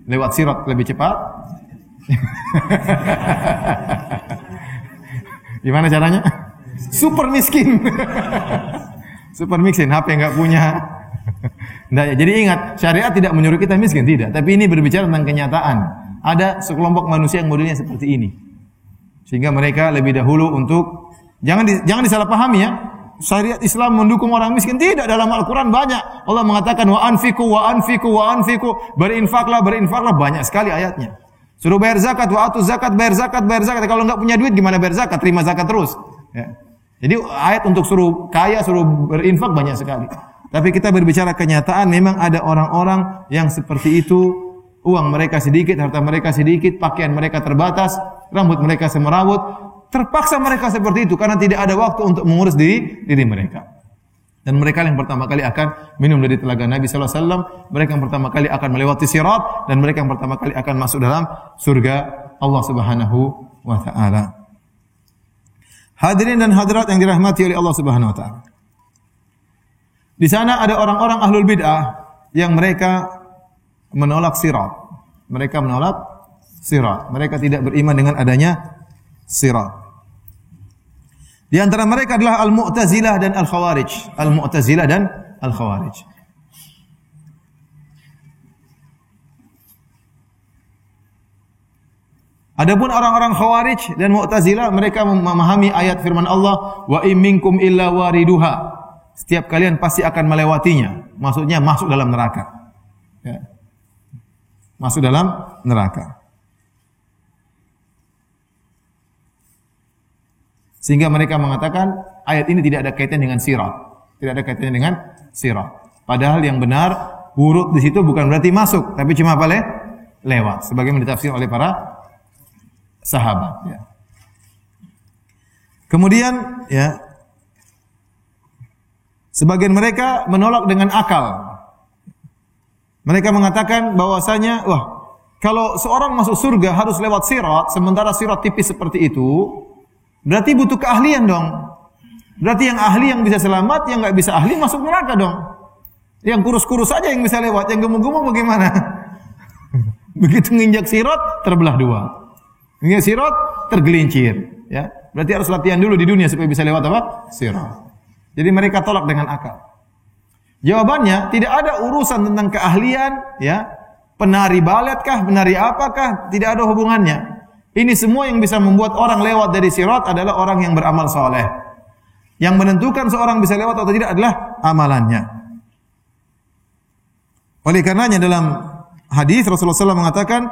lewat sirat lebih cepat, gimana caranya? Super miskin. Super miskin, HP enggak punya. Nah, jadi ingat, syariat tidak menyuruh kita miskin, tidak. Tapi ini berbicara tentang kenyataan. Ada sekelompok manusia yang modelnya seperti ini. Sehingga mereka lebih dahulu untuk jangan disalahpahami ya. Syariat Islam mendukung orang miskin, tidak. Dalam Al-Qur'an banyak. Allah mengatakan wa anfiqu. Berinfaklah banyak sekali ayatnya. Suruh bayar zakat, wa'atu zakat, bayar zakat. Kalau enggak punya duit gimana bayar zakat? Terima zakat terus. Ya. Jadi ayat untuk suruh kaya, suruh berinfak banyak sekali. Tapi kita berbicara kenyataan, memang ada orang-orang yang seperti itu. Uang mereka sedikit, harta mereka sedikit, pakaian mereka terbatas, rambut mereka semerawut. Terpaksa mereka seperti itu karena tidak ada waktu untuk mengurus diri mereka. Dan mereka yang pertama kali akan minum dari telaga Nabi sallallahu alaihi wasallam, mereka yang pertama kali akan melewati sirat, dan mereka yang pertama kali akan masuk dalam surga Allah Subhanahu wa taala. Hadirin dan hadirat yang dirahmati oleh Allah Subhanahu wa taala. Di sana ada orang-orang ahlul bid'ah yang mereka menolak sirat. Mereka menolak sirat. Mereka tidak beriman dengan adanya sirat. Di antara mereka adalah Al-Mu'tazilah dan Al-Khawarij. Al-Mu'tazilah dan Al-Khawarij. Adapun orang-orang Khawarij dan Mu'tazilah, mereka memahami ayat firman Allah, wa in minkum illa wariduha. Setiap kalian pasti akan melewatinya. Maksudnya masuk dalam neraka. Ya. Masuk dalam neraka. Sehingga mereka mengatakan ayat ini tidak ada kaitan dengan sirat. Tidak ada kaitannya dengan sirat. Padahal yang benar, huruf di situ bukan berarti masuk, tapi cuma apa? Lewat. Sebagaimana ditafsir oleh para sahabat. Ya. Kemudian, ya, sebagian mereka menolak dengan akal. Mereka mengatakan bahwasanya, kalau seorang masuk surga harus lewat sirat, sementara sirat tipis seperti itu, berarti butuh keahlian dong. Berarti yang ahli yang bisa selamat, yang nggak bisa ahli masuk neraka dong. Yang kurus-kurus saja yang bisa lewat, yang gemuk-gemuk bagaimana? Begitu nginjak sirat, terbelah dua. Nginjak sirat, tergelincir. Ya, berarti harus latihan dulu di dunia supaya bisa lewat apa? Sirat. Jadi mereka tolak dengan akal. Jawabannya tidak ada urusan tentang keahlian, ya, penari balet kah, penari apakah, tidak ada hubungannya. Ini semua yang bisa membuat orang lewat dari sirat adalah orang yang beramal soleh. Yang menentukan seorang bisa lewat atau tidak adalah amalannya. Oleh karenanya dalam hadis Rasulullah SAW mengatakan,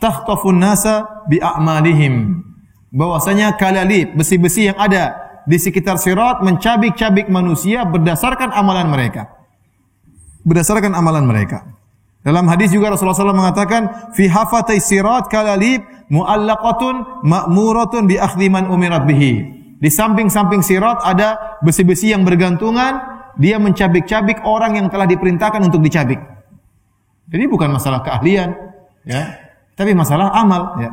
tahtafun nasa bi a'malihim. Bahwasanya kalalib, besi-besi yang ada di sekitar sirat mencabik-cabik manusia berdasarkan amalan mereka. Berdasarkan amalan mereka. Dalam hadis juga Rasulullah SAW mengatakan, fi hafatai sirat kalalib mu'allaqatun ma'muratun bi akhdhi man umirat bihi. Di samping-samping sirat ada besi-besi yang bergantungan, dia mencabik-cabik orang yang telah diperintahkan untuk dicabik. Jadi bukan masalah keahlian, ya, tapi masalah amal, ya.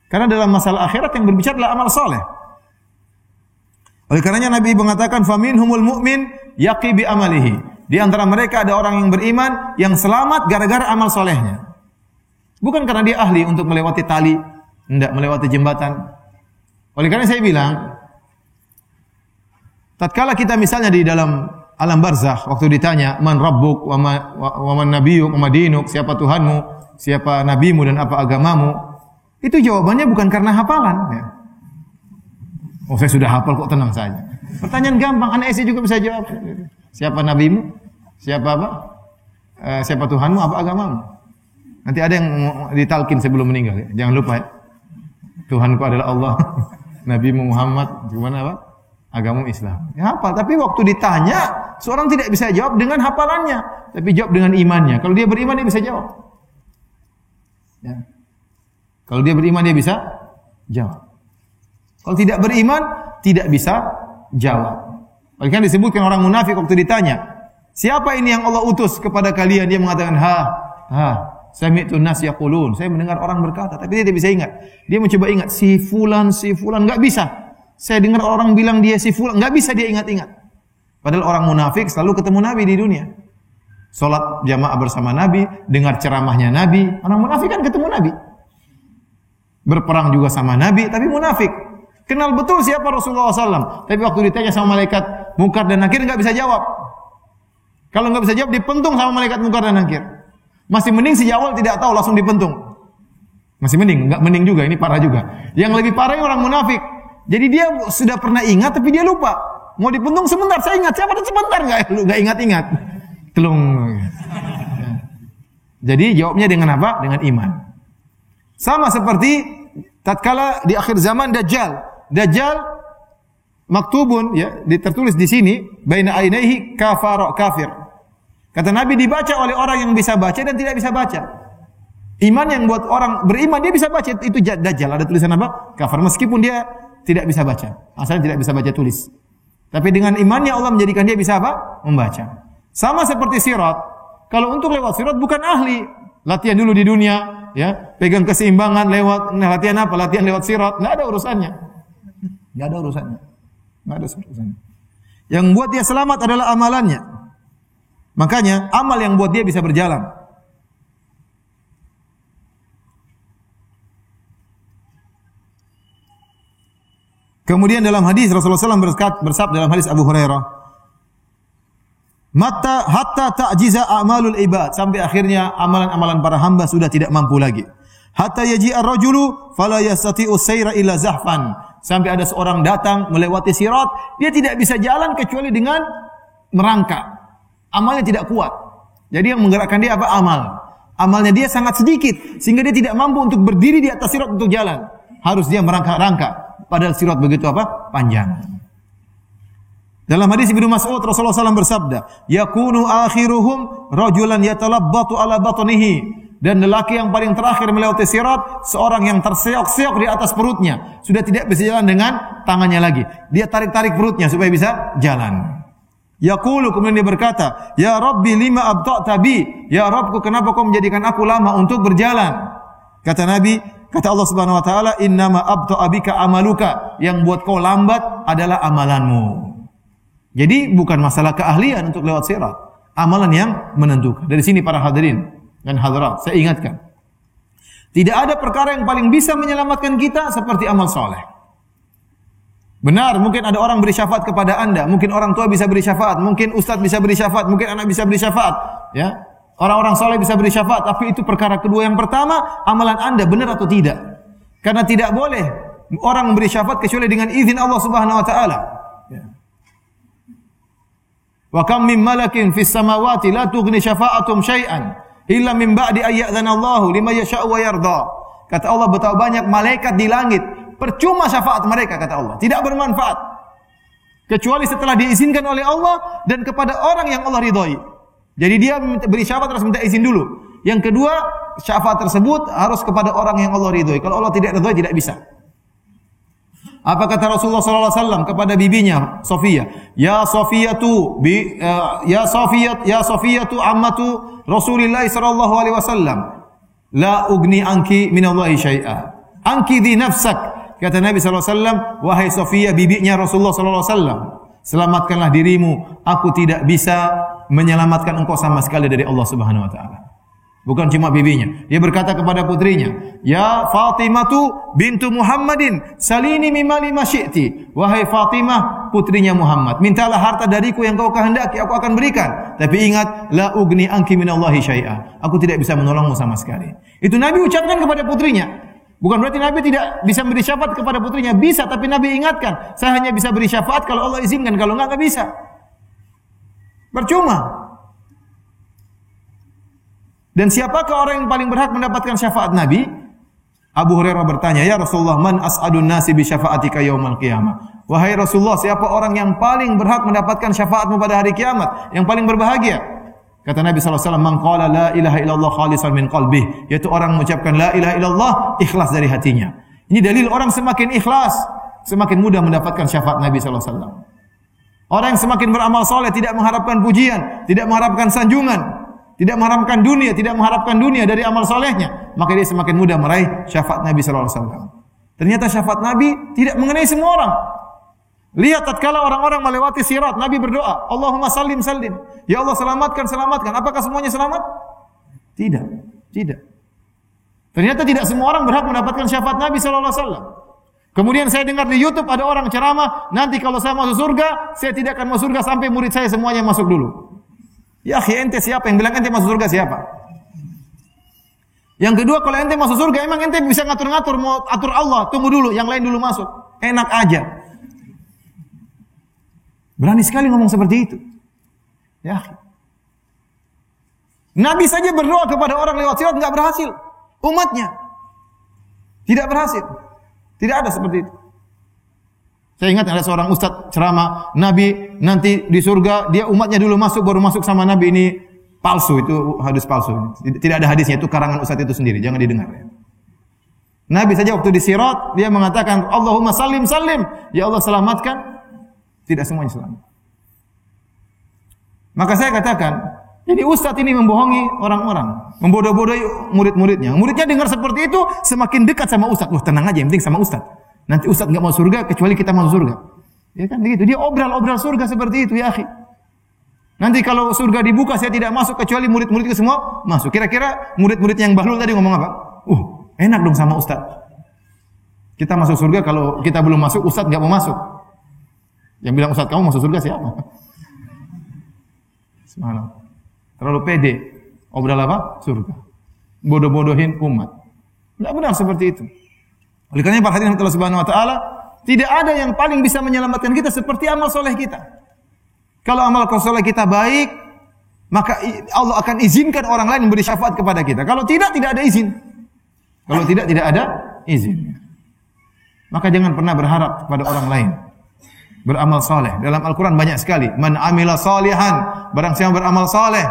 Karena dalam masalah akhirat yang berbicara adalah amal soleh. Oleh karenanya Nabi mengatakan, faminhumul mu'min yaqi bi amalihi. Di antara mereka ada orang yang beriman yang selamat gara-gara amal solehnya. Bukan karena dia ahli untuk melewati tali, tidak melewati jembatan. Oleh karena saya bilang, tatkala kita misalnya di dalam alam barzakh, waktu ditanya, man rabbuk wa man nabiyyuk wa madinuk, siapa Tuhanmu, siapa nabimu dan apa agamamu, itu jawabannya bukan karena hafalan. Ya. Oh, saya sudah hafal kok, tenang saja. Pertanyaan gampang, anak SD juga bisa jawab. Siapa nabimu, siapa apa, siapa Tuhanmu, apa agamamu. Nanti ada yang ditalkin sebelum meninggal. Ya. Jangan lupa ya. Tuhanku adalah Allah. Nabimu Muhammad, gimana apa? Agamamu Islam. Ya hafal, tapi waktu ditanya, seorang tidak bisa jawab dengan hafalannya, tapi jawab dengan imannya. Kalau dia beriman dia bisa jawab. Ya. Kalau dia beriman dia bisa jawab. Kalau tidak beriman tidak bisa jawab. Oleh karena disebutkan orang munafik waktu ditanya, siapa ini yang Allah utus kepada kalian? Dia mengatakan, sami'tu nas yaqulun. Saya mendengar orang berkata, tapi dia tidak bisa ingat. Dia mencoba ingat si fulan, enggak bisa. Saya dengar orang bilang dia si fulan, enggak bisa dia ingat-ingat. Padahal orang munafik selalu ketemu Nabi di dunia. Salat jamaah bersama Nabi, dengar ceramahnya Nabi. Orang munafik kan ketemu Nabi. Berperang juga sama Nabi, tapi munafik. Kenal betul siapa Rasulullah SAW. Tapi waktu ditanya sama malaikat Munkar dan Nakir enggak bisa jawab. Kalau enggak bisa jawab, dipentung sama malaikat Munkar dan Nakir. Masih mending sejak awal tidak tahu langsung dipentung. Masih mending, enggak mending juga, ini parah juga. Yang lebih parah orang munafik. Jadi dia sudah pernah ingat tapi dia lupa. Mau dipentung sebentar, saya ingat. Siapa sebentar enggak ingat-ingat. Telung. Jadi jawabnya dengan apa? Dengan iman. Sama seperti tatkala di akhir zaman Dajjal. Dajjal maktubun ya, tertulis di sini baina ainaihi kafir. Kata Nabi dibaca oleh orang yang bisa baca dan tidak bisa baca. Iman yang buat orang beriman dia bisa baca itu Dajjal. Ada tulisan apa? Kafir meskipun dia tidak bisa baca. Asalnya tidak bisa baca tulis. Tapi dengan imannya Allah menjadikan dia bisa apa? Membaca. Sama seperti sirat. Kalau untuk lewat sirat bukan ahli. Latihan dulu di dunia, ya. Pegang keseimbangan lewat latihan apa? Latihan lewat sirat. Enggak ada urusannya. Enggak ada urusannya. Enggak ada urusannya. Yang buat dia selamat adalah amalannya. Makanya amal yang buat dia bisa berjalan. Kemudian dalam hadis Rasulullah SAW bersabda dalam hadis Abu Hurairah, hatta ta'jiza a'malul ibad, sampai akhirnya amalan-amalan para hamba sudah tidak mampu lagi. Hatta yaji'a ar-rajulu fala yastati'u sayra illa zahfan, sampai ada seorang datang melewati sirat, dia tidak bisa jalan kecuali dengan merangkak. Amalnya tidak kuat. Jadi yang menggerakkan dia apa? Amal. Amalnya dia sangat sedikit sehingga dia tidak mampu untuk berdiri di atas sirat untuk jalan. Harus dia merangkak-rangkak. Padahal sirat begitu apa? Panjang. Dalam hadis Ibnu Mas'ud Rasulullah SAW bersabda, yakunu akhiruhum rajulan yatalabbatu ala batnihi. Dan lelaki yang paling terakhir melewati sirat, seorang yang terseok-seok di atas perutnya, sudah tidak bisa jalan dengan tangannya lagi. Dia tarik-tarik perutnya supaya bisa jalan. Yaqulu, kemudian dia berkata, ya Rabbi lima abta'ta bi, ya Rabbku kenapa kau menjadikan aku lama untuk berjalan? Kata Nabi, kata Allah Subhanahu wa taala, innama abta'a bika amaluka, yang buat kau lambat adalah amalanmu. Jadi bukan masalah keahlian untuk lewat sirat, amalan yang menentukan. Dari sini para hadirin dan hadirat, saya ingatkan, tidak ada perkara yang paling bisa menyelamatkan kita seperti amal soleh. Benar, mungkin ada orang beri syafaat kepada Anda, mungkin orang tua bisa beri syafaat, mungkin ustaz bisa beri syafaat, mungkin anak bisa beri syafaat, ya. Orang-orang saleh bisa beri syafaat, tapi itu perkara kedua. Yang pertama, amalan Anda benar atau tidak? Karena tidak boleh orang memberi syafaat kecuali dengan izin Allah Subhanahu wa taala. Ya. Wa kam min malakin fis samawati la tughni syafa'atum syai'an illa min ba'di ay ya'dzana Allahu liman yasha'u wa yarda. Kata Allah, betapa banyak malaikat di langit, percuma syafaat mereka, kata Allah, tidak bermanfaat kecuali setelah diizinkan oleh Allah dan kepada orang yang Allah ridhoi. Jadi dia beri syafaat harus minta izin dulu. Yang kedua, syafaat tersebut harus kepada orang yang Allah ridhoi. Kalau Allah tidak ridhoi, tidak bisa. Apa kata Rasulullah sallallahu alaihi wasallam kepada bibinya Sofiyah? Ya Sofiyatu ammatu Rasulillah sallallahu alaihi wasallam. La ugni anki minallahi syai'a. Anki di nafsak. Kata Nabi sallallahu alaihi wasallam, wahai Sofiyah, bibinya Rasulullah sallallahu alaihi wasallam, selamatkanlah dirimu. Aku tidak bisa menyelamatkan engkau sama sekali dari Allah Subhanahu wa taala. Bukan cuma bibinya. Dia berkata kepada putrinya, "Ya Fatimatu bintu Muhammadin, salini mimali ma syi'ti." Wahai Fatimah, putrinya Muhammad, mintalah harta dariku yang kau kehendaki, aku akan berikan. Tapi ingat, la ugni anki minallahi syai'a. Aku tidak bisa menolongmu sama sekali. Itu Nabi ucapkan kepada putrinya. Bukan berarti Nabi tidak bisa beri syafaat kepada putrinya. Bisa, tapi Nabi ingatkan, saya hanya bisa beri syafaat kalau Allah izinkan, kalau enggak bisa. Percuma. Dan siapakah orang yang paling berhak mendapatkan syafaat Nabi? Abu Hurairah bertanya, "Ya Rasulullah, man as'adun nasi bi syafaatika yaumal qiyamah?" Wahai Rasulullah, siapa orang yang paling berhak mendapatkan syafaatmu pada hari kiamat, yang paling berbahagia? Kata Nabi sallallahu alaihi wasallam, "Man qala la ilaha illallah khalisan min qalbih," yaitu orang mengucapkan la ilaha illallah ikhlas dari hatinya. Ini dalil orang semakin ikhlas, semakin mudah mendapatkan syafaat Nabi sallallahu alaihi wasallam. Orang yang semakin beramal soleh, tidak mengharapkan pujian, tidak mengharapkan sanjungan, tidak mengharapkan dunia dari amal solehnya, maka dia semakin mudah meraih syafaat Nabi sallallahu alaihi wasallam. Ternyata syafaat Nabi tidak mengenai semua orang. Lihat tatkala orang-orang melewati sirat, Nabi berdoa, Allahumma sallim sallim. Ya Allah, selamatkan, selamatkan. Apakah semuanya selamat? Tidak. Ternyata tidak semua orang berhak mendapatkan syafaat Nabi sallallahu alaihi wasallam. Kemudian saya dengar di YouTube ada orang ceramah, nanti kalau saya masuk surga, saya tidak akan masuk surga sampai murid saya semuanya masuk dulu. Ya akhi, ente siapa? Yang bilang ente masuk surga siapa? Yang kedua, kalau ente masuk surga, emang ente bisa ngatur-ngatur, mau atur Allah, tunggu dulu, yang lain dulu masuk. Enak aja. Berani sekali ngomong seperti itu. Ya akhi. Nabi saja berdoa kepada orang lewat sirat, enggak berhasil. Umatnya tidak berhasil. Tidak ada seperti itu. Saya ingat ada seorang ustaz ceramah, Nabi nanti di surga, dia umatnya dulu masuk, baru masuk sama Nabi. Ini palsu, itu hadis palsu. Tidak ada hadisnya, itu karangan ustaz itu sendiri, jangan didengar. Nabi saja waktu di sirat, dia mengatakan, Allahumma sallim sallim. Ya Allah, selamatkan. Tidak semuanya selamat. Maka saya katakan, jadi ustaz ini membohongi orang-orang, membodoh-bodohi murid-muridnya. Muridnya dengar seperti itu, semakin dekat sama ustaz. Wah, tenang aja, yang penting sama ustaz. Nanti ustaz enggak mau surga kecuali kita mau surga. Ya kan begitu. Dia obral-obral surga seperti itu, ya akhi. Nanti kalau surga dibuka, saya tidak masuk kecuali murid-murid itu semua masuk. Kira-kira murid-muridnya yang bahlul tadi ngomong apa? Enak dong sama ustaz. Kita masuk surga, kalau kita belum masuk, ustaz enggak mau masuk. Yang bilang ustaz kamu masuk surga siapa? Subhanallah. Terlalu pede, obral apa? Surga. Bodoh-bodohin umat. Tidak benar seperti itu. Oleh karena para hadirin Allah Subhanahu wa taala, tidak ada yang paling bisa menyelamatkan kita seperti amal soleh kita. Kalau amal soleh kita baik, maka Allah akan izinkan orang lain memberi syafaat kepada kita. Kalau tidak, tidak ada izin. Kalau tidak, tidak ada izin. Maka jangan pernah berharap kepada orang lain beramal soleh. Dalam Al-Quran banyak sekali. Man amila salihan, barang siapa beramal soleh.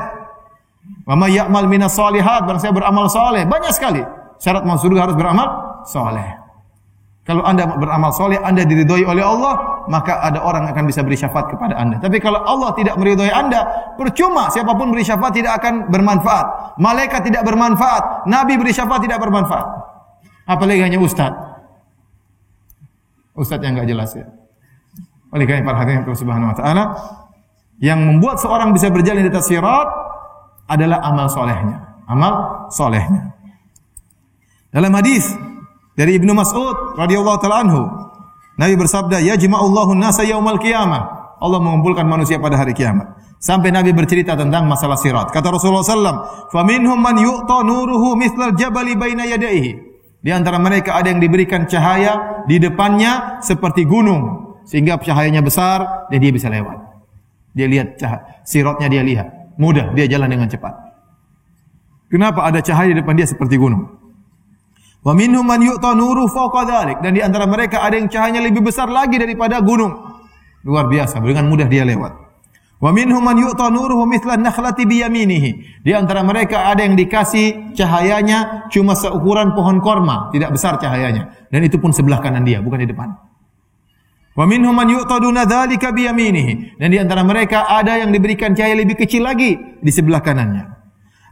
Wa may ya'mal minas solihat, barang siapa beramal soleh. Banyak sekali. Syarat masuk surga harus beramal soleh. Kalau Anda beramal soleh, Anda diridhoi oleh Allah, maka ada orang yang akan bisa beri syafaat kepada Anda. Tapi kalau Allah tidak meridhoi Anda, percuma, siapapun beri syafaat tidak akan bermanfaat. Malaikat tidak bermanfaat, Nabi beri syafaat tidak bermanfaat. Apalagi hanya ustaz. Ustaz yang enggak jelas ya. Oleh karena para hadirin Allah Subhanahu wa taala, yang membuat seorang bisa berjalan di atas sirat adalah amal solehnya. Amal solehnya. Dalam hadis dari Ibnu Mas'ud radhiyallahu taala anhu, Nabi bersabda, "Yajma'ullahu an-nasa yaumal qiyamah." Allah mengumpulkan manusia pada hari kiamat. Sampai Nabi bercerita tentang masalah sirat. Kata Rasulullah SAW, "Faminhum man yu'ta nuruhu mithlal jabali baina yadayhi." Di antara mereka ada yang diberikan cahaya di depannya seperti gunung, sehingga cahayanya besar dan dia bisa lewat. Dia lihat siratnya, dia lihat. Mudah, dia jalan dengan cepat. Kenapa ada cahaya di depan dia seperti gunung? Wa minhum man yu'ta nuru fawqa dzalik, dan di antara mereka ada yang cahayanya lebih besar lagi daripada gunung. Luar biasa, dengan mudah dia lewat. Wa minhum man yu'ta nuruhu mithla nakhlati bi yaminihi. Di antara mereka ada yang dikasih cahayanya cuma seukuran pohon korma, tidak besar cahayanya, dan itu pun sebelah kanan dia, bukan di depan. Wa minhum man yu'ta duna dzalika bi yaminihi. Dan di antara mereka ada yang diberikan cahaya lebih kecil lagi di sebelah kanannya.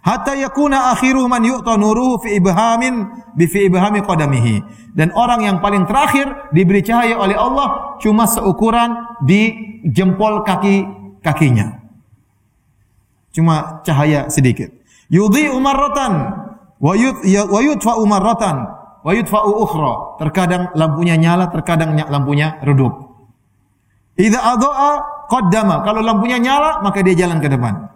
Hatta yakuna akhiru man yu'ta nuruhu fi ibhami qadamihi. Dan orang yang paling terakhir diberi cahaya oleh Allah cuma seukuran di jempol kakinya. Cuma cahaya sedikit. Yudhi'u marratan wa yudfa'u marratan wa yudfa'u ukhra. Terkadang lampunya nyala, terkadang lampunya redup. Idza adha'a qaddama. Kalau lampunya nyala, maka dia jalan ke depan.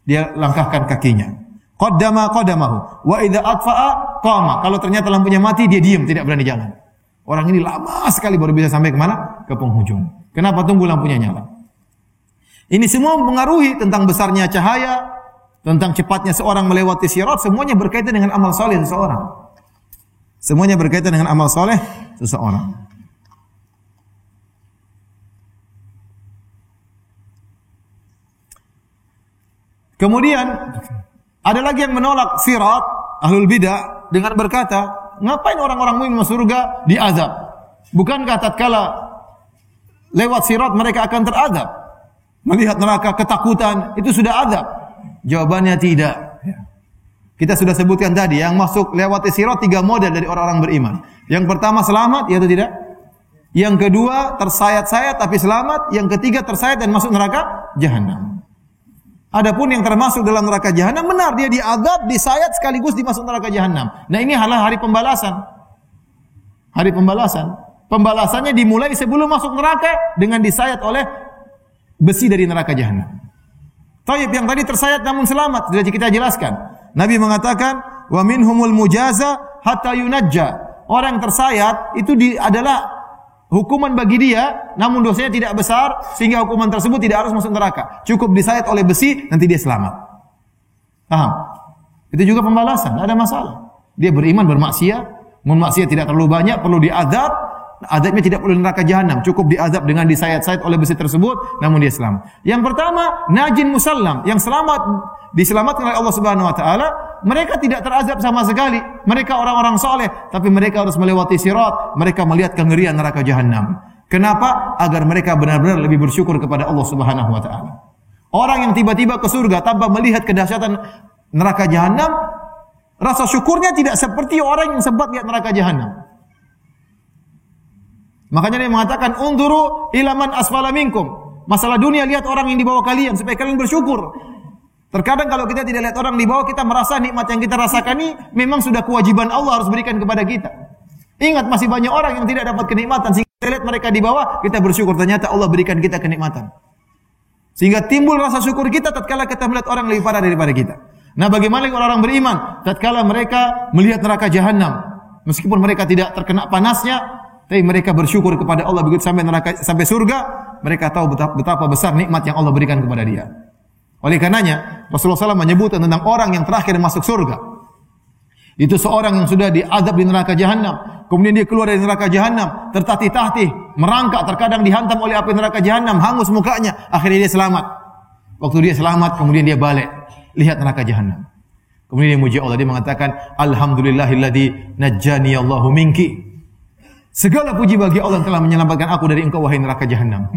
Dia langkahkan kakinya. Qaddama qadamahu. Wa idza atfa'a qama. Kalau ternyata lampunya mati, dia diam, tidak berani jalan. Orang ini lama sekali baru bisa sampai ke mana? Ke penghujung. Kenapa tunggu lampunya nyala? Ini semua mempengaruhi tentang besarnya cahaya, tentang cepatnya seorang melewati sirat, semuanya berkaitan dengan amal saleh seseorang. Semuanya berkaitan dengan amal saleh seseorang. Kemudian ada lagi yang menolak sirat, ahlul bidah, dengan berkata, ngapain orang-orang mukmin masuk surga diazab? Bukankah tatkala lewat sirat mereka akan terazab? Melihat neraka, ketakutan, itu sudah azab? Jawabannya tidak. Kita sudah sebutkan tadi, yang masuk lewat sirat 3 model dari orang-orang beriman. Yang pertama selamat, ya atau tidak? Yang kedua tersayat-sayat tapi selamat. Yang ketiga tersayat dan masuk neraka jahanam. Adapun yang termasuk dalam neraka jahanam, benar, dia diazab, disayat sekaligus dimasuk neraka jahanam. Nah, ini adalah hari pembalasan. Hari pembalasan. Pembalasannya dimulai sebelum masuk neraka dengan disayat oleh besi dari neraka jahanam. Taib yang tadi tersayat namun selamat, sudah kita jelaskan. Nabi mengatakan, wa minhumul mujaza hatta yunajja. Orang yang tersayat itu adalah hukuman bagi dia, namun dosanya tidak besar sehingga hukuman tersebut tidak harus masuk neraka. Cukup disayat oleh besi, nanti dia selamat. Paham? Itu juga pembalasan, tidak ada masalah. Dia beriman, bermaksiat, maksiat tidak terlalu banyak, perlu diazab. Azabnya tidak perlu neraka jahanam, cukup diazab dengan disayat-sayat oleh besi tersebut, namun dia selamat. Yang pertama, najin musallam, yang selamat, diselamatkan oleh Allah Subhanahu wa taala, mereka tidak terazab sama sekali. Mereka orang-orang saleh, tapi mereka harus melewati sirat, mereka melihat kengerian neraka jahanam. Kenapa? Agar mereka benar-benar lebih bersyukur kepada Allah Subhanahu wa taala. Orang yang tiba-tiba ke surga tanpa melihat kedahsyatan neraka jahanam, rasa syukurnya tidak seperti orang yang sempat lihat neraka jahanam. Makanya dia mengatakan, "Unduru ilaman asfala minkum." Masalah dunia, lihat orang yang di bawah kalian supaya kalian bersyukur. Terkadang kalau kita tidak lihat orang di bawah, kita merasa nikmat yang kita rasakan ini memang sudah kewajiban Allah harus berikan kepada kita. Ingat, masih banyak orang yang tidak dapat kenikmatan, sehingga kita lihat mereka di bawah, kita bersyukur, ternyata Allah berikan kita kenikmatan. Sehingga timbul rasa syukur kita tatkala kita melihat orang lebih parah daripada kita. Nah, bagaimana orang beriman tatkala mereka melihat neraka jahanam, meskipun mereka tidak terkena panasnya, tapi mereka bersyukur kepada Allah begitu sampai neraka, sampai surga, mereka tahu betapa besar nikmat yang Allah berikan kepada dia. Oleh karenanya, Rasulullah SAW menyebutkan tentang orang yang terakhir masuk surga. Itu seorang yang sudah diazab di neraka jahanam, kemudian dia keluar dari neraka jahanam, tertatih-tatih, merangkak, terkadang dihantam oleh api neraka jahanam, hangus mukanya, akhirnya dia selamat. Waktu dia selamat, kemudian dia balik, lihat neraka jahanam. Kemudian dia muji Allah, dia mengatakan, "Alhamdulillahilladzi najjani Allahu minki." Segala puji bagi Allah yang telah menyelamatkan aku dari engkau wahai neraka jahanam.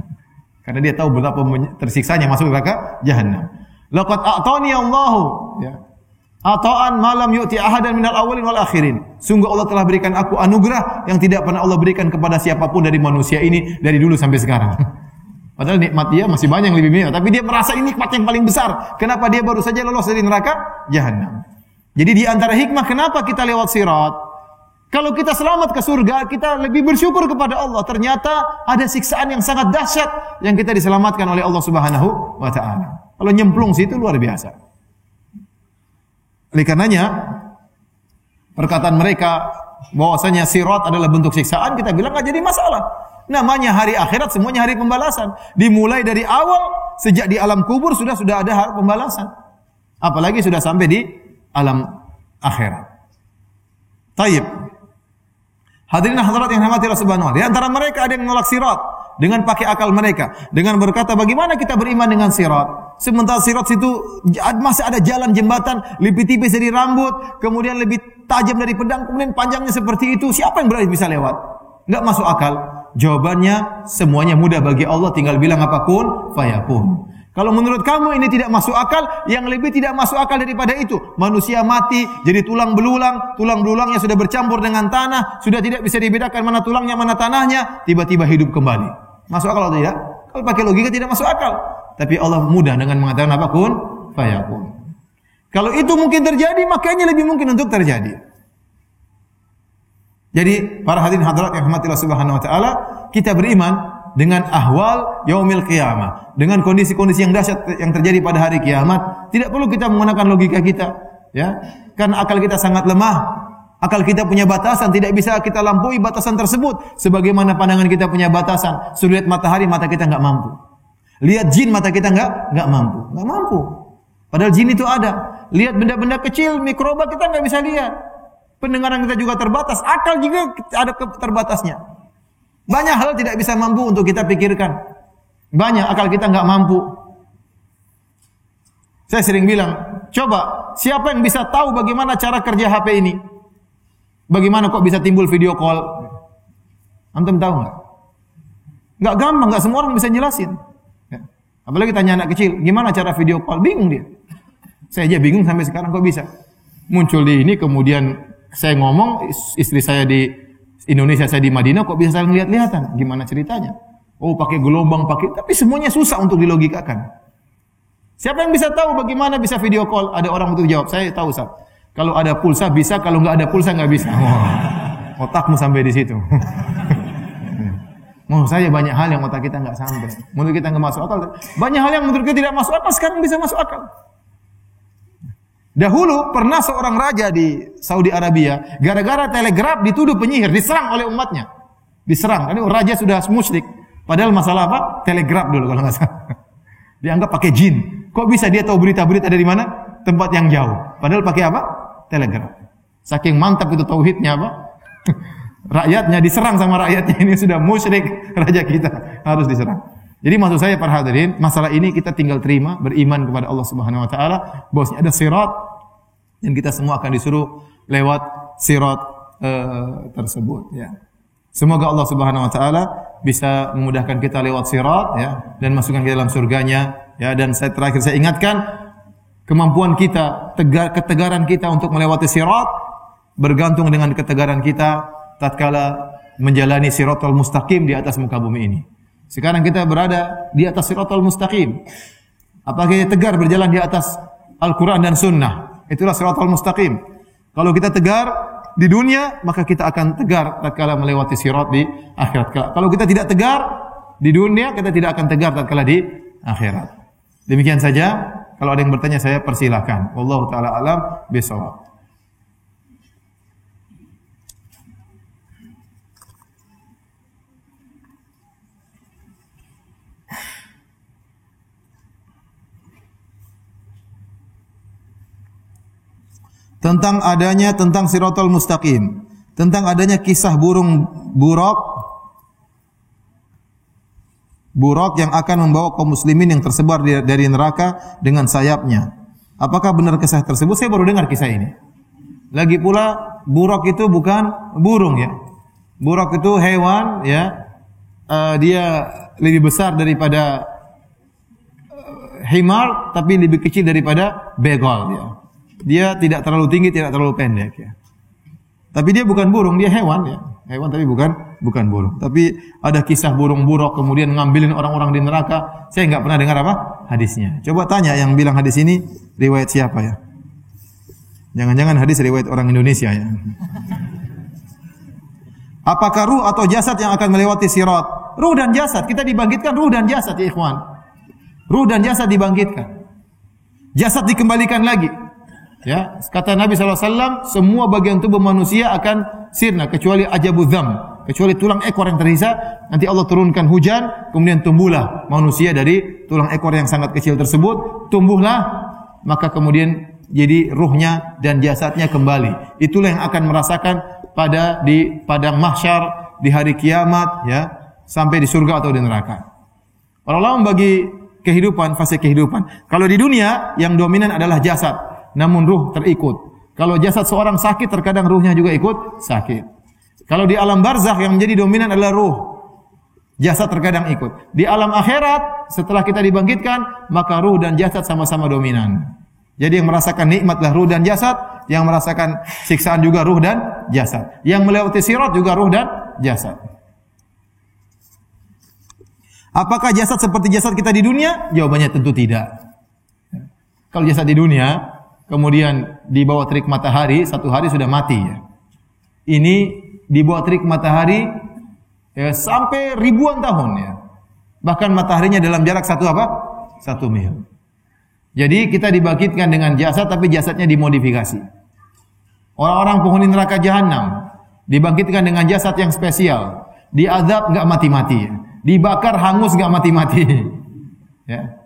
Karena dia tahu betapa tersiksanya masuk neraka jahanam. Laqad a'tani Allahu, ya. Ata'an malam yu'ti ahadan minal awwalin wal akhirin. Sungguh Allah telah berikan aku anugerah yang tidak pernah Allah berikan kepada siapapun dari manusia ini dari dulu sampai sekarang. Padahal nikmat dia masih banyak yang lebih banyak, tapi dia merasa ini nikmat yang paling besar. Kenapa dia baru saja lolos dari neraka jahanam? Jadi di antara hikmah kenapa kita lewat sirat, Kalau kita selamat ke surga, kita lebih bersyukur kepada Allah. Ternyata ada siksaan yang sangat dahsyat yang kita diselamatkan oleh Allah Subhanahu wa taala. Kalau nyemplung situ luar biasa. Oleh karenanya perkataan mereka bahwasanya sirat adalah bentuk siksaan, kita bilang enggak jadi masalah. Namanya hari akhirat, semuanya hari pembalasan. Dimulai dari awal, sejak di alam kubur sudah ada hari pembalasan. Apalagi sudah sampai di alam akhirat. Taib. Hadirin hadirat yang dirahmati Allah Subhanahu wa taala. Di antara mereka ada yang menolak sirat dengan pakai akal mereka, dengan berkata, bagaimana kita beriman dengan sirat? Sementara sirat itu masih ada jalan jembatan lebih tipis dari rambut, kemudian lebih tajam dari pedang, kemudian panjangnya seperti itu. Siapa yang berani bisa lewat? Enggak masuk akal. Jawabannya semuanya mudah bagi Allah, tinggal bilang apa, kun fayakun. Kalau menurut kamu ini tidak masuk akal, yang lebih tidak masuk akal daripada itu. Manusia mati, jadi tulang belulang, tulang belulangnya sudah bercampur dengan tanah, sudah tidak bisa dibedakan mana tulangnya, mana tanahnya, tiba-tiba hidup kembali. Masuk akal atau tidak? Kalau pakai logika tidak masuk akal. Tapi Allah mudah dengan mengatakan apa, kun fayakun. Kalau itu mungkin terjadi, makanya lebih mungkin untuk terjadi. Jadi, para hadirin hadirat yang dirahmati Allah Subhanahu wa taala, kita beriman dengan ahwal yaumil qiyamah, dengan kondisi-kondisi yang dahsyat yang terjadi pada hari kiamat. Tidak perlu kita menggunakan logika kita, ya. Karena akal kita sangat lemah. Akal kita punya batasan, tidak bisa kita lampaui batasan tersebut. Sebagaimana pandangan kita punya batasan. Sulit matahari, mata kita enggak mampu. Lihat jin, mata kita enggak mampu. Enggak mampu. Padahal jin itu ada. Lihat benda-benda kecil, mikroba, kita enggak bisa lihat. Pendengaran kita juga terbatas, akal juga ada terbatasnya. Banyak hal tidak bisa mampu untuk kita pikirkan. Banyak akal kita enggak mampu. Saya sering bilang, coba siapa yang bisa tahu bagaimana cara kerja HP ini? Bagaimana kok bisa timbul video call? Antum tahu enggak? Enggak gampang, enggak semua orang bisa jelasin. Ya. Apalagi tanya anak kecil, gimana cara video call? Bingung dia. Saya aja bingung sampai sekarang kok bisa. Muncul di ini, kemudian saya ngomong, istri saya di Indonesia, saya di Madinah, kok bisa saling lihat-lihatan? Gimana ceritanya? Oh, pakai gelombang, tapi semuanya susah untuk dilogikakan. Siapa yang bisa tahu bagaimana bisa video call? Ada orang untuk jawab, saya tahu, Ustaz. Kalau ada pulsa bisa, kalau enggak ada pulsa enggak bisa. Oh, otakmu sampai di situ. Menurut saya banyak hal yang otak kita enggak sampai. Menurut kita enggak masuk akal. Banyak hal yang menurut kita tidak masuk akal, sekarang bisa masuk akal. Dahulu pernah seorang raja di Saudi Arabia, gara-gara telegraf dituduh penyihir, diserang oleh umatnya. Diserang, karena raja sudah musyrik. Padahal masalah apa? Telegraf dulu kalau nggak salah. Dianggap pakai jin. Kok bisa dia tahu berita-berita dari mana? Tempat yang jauh. Padahal pakai apa? Telegraf. Saking mantap itu tauhidnya apa? Rakyatnya diserang sama rakyatnya, ini sudah musyrik, raja kita harus diserang. Jadi maksud saya para hadirin, masalah ini kita tinggal terima, beriman kepada Allah Subhanahu wa taala, bahwasanya ada sirat dan kita semua akan disuruh lewat sirat tersebut, ya. Semoga Allah Subhanahu wa taala bisa memudahkan kita lewat sirat, ya, dan masukkan kita dalam surganya, ya. Dan terakhir saya ingatkan, kemampuan kita, ketegaran kita untuk melewati sirat bergantung dengan ketegaran kita tatkala menjalani siratal mustaqim di atas muka bumi ini. Sekarang kita berada di atas siratal mustaqim. Apakah kita tegar berjalan di atas Al-Quran dan Sunnah? Itulah siratal mustaqim. Kalau kita tegar di dunia, maka kita akan tegar tatkala melewati sirat di akhirat. Kalau kita tidak tegar di dunia, kita tidak akan tegar tatkala di akhirat. Demikian saja. Kalau ada yang bertanya, saya persilahkan. Wallahu ta'ala alam bisawab. Tentang siratal mustaqim, tentang adanya kisah burung buruk yang akan membawa kaum muslimin yang tersebar dari neraka dengan sayapnya. Apakah benar kisah tersebut? Saya baru dengar kisah ini. Lagi pula buruk itu bukan burung, ya. Buruk itu hewan, ya. Dia lebih besar daripada himar, tapi lebih kecil daripada begal, ya. Dia tidak terlalu tinggi, tidak terlalu pendek, ya. Tapi dia bukan burung, dia hewan, ya. Hewan tapi bukan burung. Tapi ada kisah burung buruk kemudian ngambilin orang-orang di neraka. Saya enggak pernah dengar apa? Hadisnya. Coba tanya yang bilang hadis ini riwayat siapa, ya? Jangan-jangan hadis riwayat orang Indonesia, ya. Apakah ruh atau jasad yang akan melewati sirat? Ruh dan jasad. Kita dibangkitkan ruh dan jasad ya ikhwan. Ruh dan jasad dibangkitkan. Jasad dikembalikan lagi. Ya, kata Nabi SAW, semua bagian tubuh manusia akan sirna kecuali ajabudzam, kecuali tulang ekor yang tersisa. Nanti Allah turunkan hujan, kemudian tumbuhlah manusia dari tulang ekor yang sangat kecil tersebut, tumbuhlah, maka kemudian jadi ruhnya dan jasadnya kembali. Itulah yang akan merasakan di padang mahsyar di hari kiamat, ya, sampai di surga atau di neraka. Para ulama membagi kehidupan, fase kehidupan. Kalau di dunia yang dominan adalah jasad, namun ruh terikut. Kalau jasad seorang sakit, terkadang ruhnya juga ikut sakit. Kalau di alam barzakh yang menjadi dominan adalah ruh, jasad terkadang ikut. Di alam akhirat, setelah kita dibangkitkan, maka ruh dan jasad sama-sama dominan. Jadi yang merasakan nikmatlah ruh dan jasad, yang merasakan siksaan juga ruh dan jasad. Yang melewati sirat juga ruh dan jasad. Apakah jasad seperti jasad kita di dunia? Jawabannya tentu tidak. Kalau jasad di dunia, kemudian di bawah terik matahari, satu hari sudah mati. Ya. Ini di bawah terik matahari ya, sampai ribuan tahun. Ya. Bahkan mataharinya dalam jarak 1 mil. Jadi kita dibangkitkan dengan jasad, tapi jasadnya dimodifikasi. Orang-orang penghuni neraka jahanam dibangkitkan dengan jasad yang spesial. Diazab enggak mati-mati. Dibakar hangus enggak mati-mati. Ya.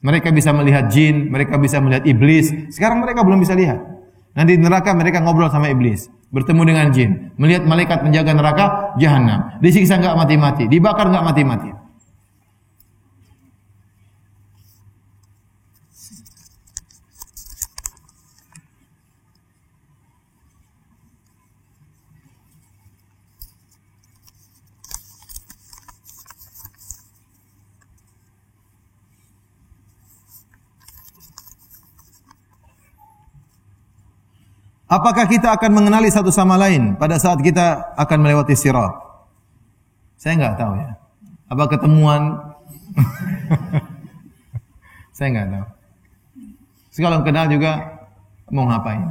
Mereka bisa melihat jin, mereka bisa melihat iblis. Sekarang mereka belum bisa lihat. Nanti di neraka mereka ngobrol sama iblis, bertemu dengan jin, melihat malaikat menjaga neraka jahanam. Disiksa enggak mati-mati, dibakar enggak mati-mati. Apakah kita akan mengenali satu sama lain pada saat kita akan melewati sirat? Saya enggak tahu ya. Apa ketemuan? Saya enggak tahu. Kalau kenal juga mau ngapain?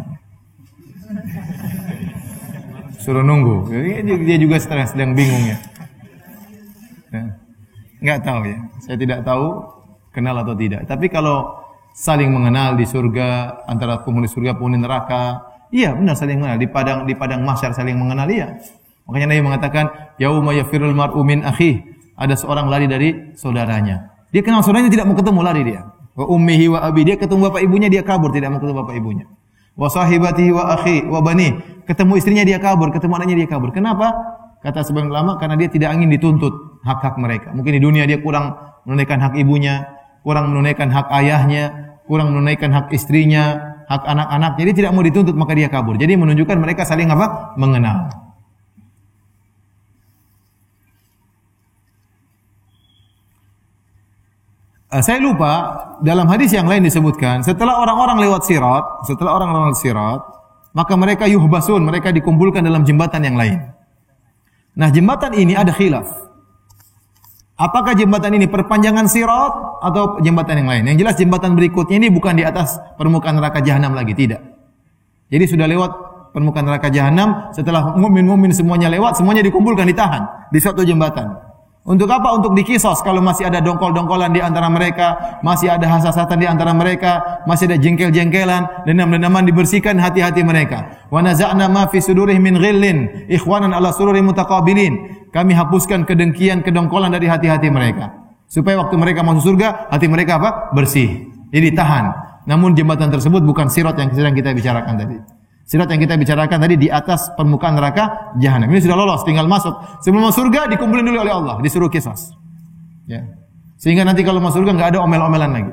Suruh nunggu. Dia juga stres, sedang bingung ya. Enggak tahu ya. Saya tidak tahu kenal atau tidak. Tapi kalau saling mengenal di surga antara penghuni surga penghuni neraka, iya benar saling mengenal di padang mahsyar saling mengenal iya. Makanya Nabi mengatakan yauma yafirul mar'u min akhi, ada seorang lari dari saudaranya. Dia kenal saudaranya tidak mau ketemu, lari dia. Wa ummihi wa abi, dia ketemu bapak ibunya dia kabur, tidak mau ketemu bapak ibunya. Wa sahibatihi wa akhi wa bani, ketemu istrinya dia kabur, ketemu anaknya dia kabur. Kenapa? Kata sebagian ulama karena dia tidak ingin dituntut hak-hak mereka. Mungkin di dunia dia kurang menunaikan hak ibunya, kurang menunaikan hak ayahnya, kurang menunaikan hak istrinya, hak anak-anak, jadi tidak mau dituntut maka dia kabur. Jadi menunjukkan mereka saling apa? Mengenal. Saya lupa dalam hadis yang lain disebutkan setelah orang-orang lewat sirat, maka mereka yuhbasun, mereka dikumpulkan dalam jembatan yang lain. Nah, jembatan ini ada khilaf. Apakah jembatan ini perpanjangan sirat atau jembatan yang lain? Yang jelas jembatan berikutnya ini bukan di atas permukaan neraka jahanam lagi, tidak. Jadi sudah lewat permukaan neraka jahanam, setelah mukmin-mukmin semuanya lewat, semuanya dikumpulkan, ditahan di suatu jembatan. Untuk apa? Untuk dikisos kalau masih ada dongkol-dongkolan di antara mereka, masih ada hasad-hasadan di antara mereka, masih ada jengkel-jengkelan, dendam-dendaman, dibersihkan hati-hati mereka. Wa naza'na ma fi sudurihim min ghillin ikhwanan ala sururin mutaqabilin. Kami hapuskan kedengkian, kedongkolan dari hati-hati mereka. Supaya waktu mereka masuk surga, hati mereka apa? Bersih. Jadi tahan. Namun jembatan tersebut bukan sirat yang sedang kita bicarakan tadi. Sirat yang kita bicarakan tadi di atas permukaan neraka jahanam. Ini sudah lolos, tinggal masuk. Sebelum masuk surga dikumpulin dulu oleh Allah, disuruh kisos. Ya. Sehingga nanti kalau masuk surga enggak ada omel-omelan lagi.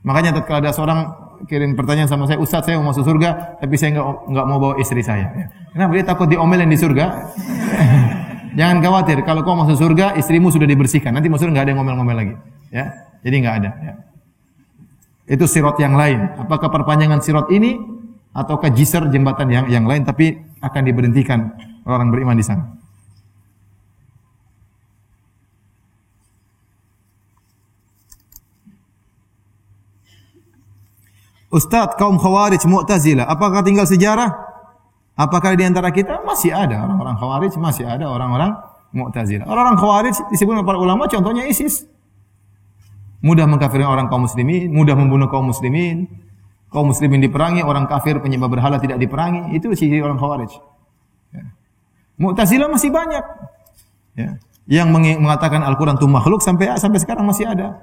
Makanya tatkala ada seorang kirim pertanyaan sama saya, "Ustaz, saya mau masuk surga, tapi saya enggak mau bawa istri saya." Ya. Kenapa? Dia takut diomelin di surga. Jangan khawatir, kalau kau masuk surga, istrimu sudah dibersihkan. Nanti masuk surga enggak ada yang ngomel-ngomel lagi. Ya. Jadi enggak ada. Ya. Itu sirat yang lain. Apakah perpanjangan sirat ini ataukah jisr jembatan yang lain, tapi akan diberhentikan orang beriman di sana. Ustaz, kaum Khawarij, Mu'tazilah, apakah tinggal sejarah Apakah di antara kita masih ada orang-orang Khawarij, masih ada orang-orang Mu'tazilah. Orang-orang Khawarij disebut oleh para ulama contohnya ISIS. Mudah mengkafirkan orang kaum muslimin, mudah membunuh kaum muslimin. Kaum muslimin diperangi, orang kafir penyembah berhala tidak diperangi. Itu ciri orang Khawarij. Ya. Mu'tazilah masih banyak. Ya. Yang mengatakan Al-Quran itu makhluk sampai sekarang masih ada.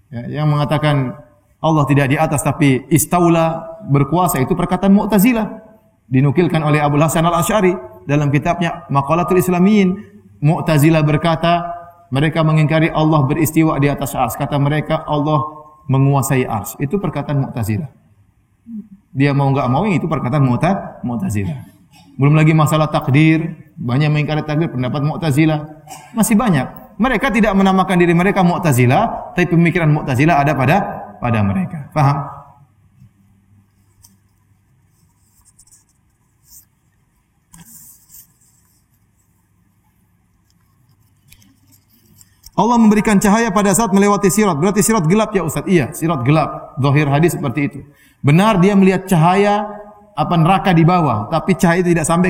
Ya. Yang mengatakan Allah tidak di atas tapi istaula berkuasa itu perkataan Mu'tazilah. Dinukilkan oleh Abu Hasan Al-Asy'ari dalam kitabnya Maqalatul Islamiyin. Mu'tazilah berkata, mereka mengingkari Allah beristiwa di atas arsy. Kata mereka Allah menguasai arsy. Itu perkataan Mu'tazilah. Dia mau enggak mau itu perkataan Mu'tazilah. Belum lagi masalah takdir, banyak mengingkari takdir pendapat Mu'tazilah. Masih banyak. Mereka tidak menamakan diri mereka Mu'tazilah, tapi pemikiran Mu'tazilah ada pada mereka. Paham? Allah memberikan cahaya pada saat melewati sirat. Berarti sirat gelap ya Ustaz? Iya, sirat gelap. Zahir hadis seperti itu. Benar dia melihat cahaya neraka di bawah, tapi cahaya tidak sampai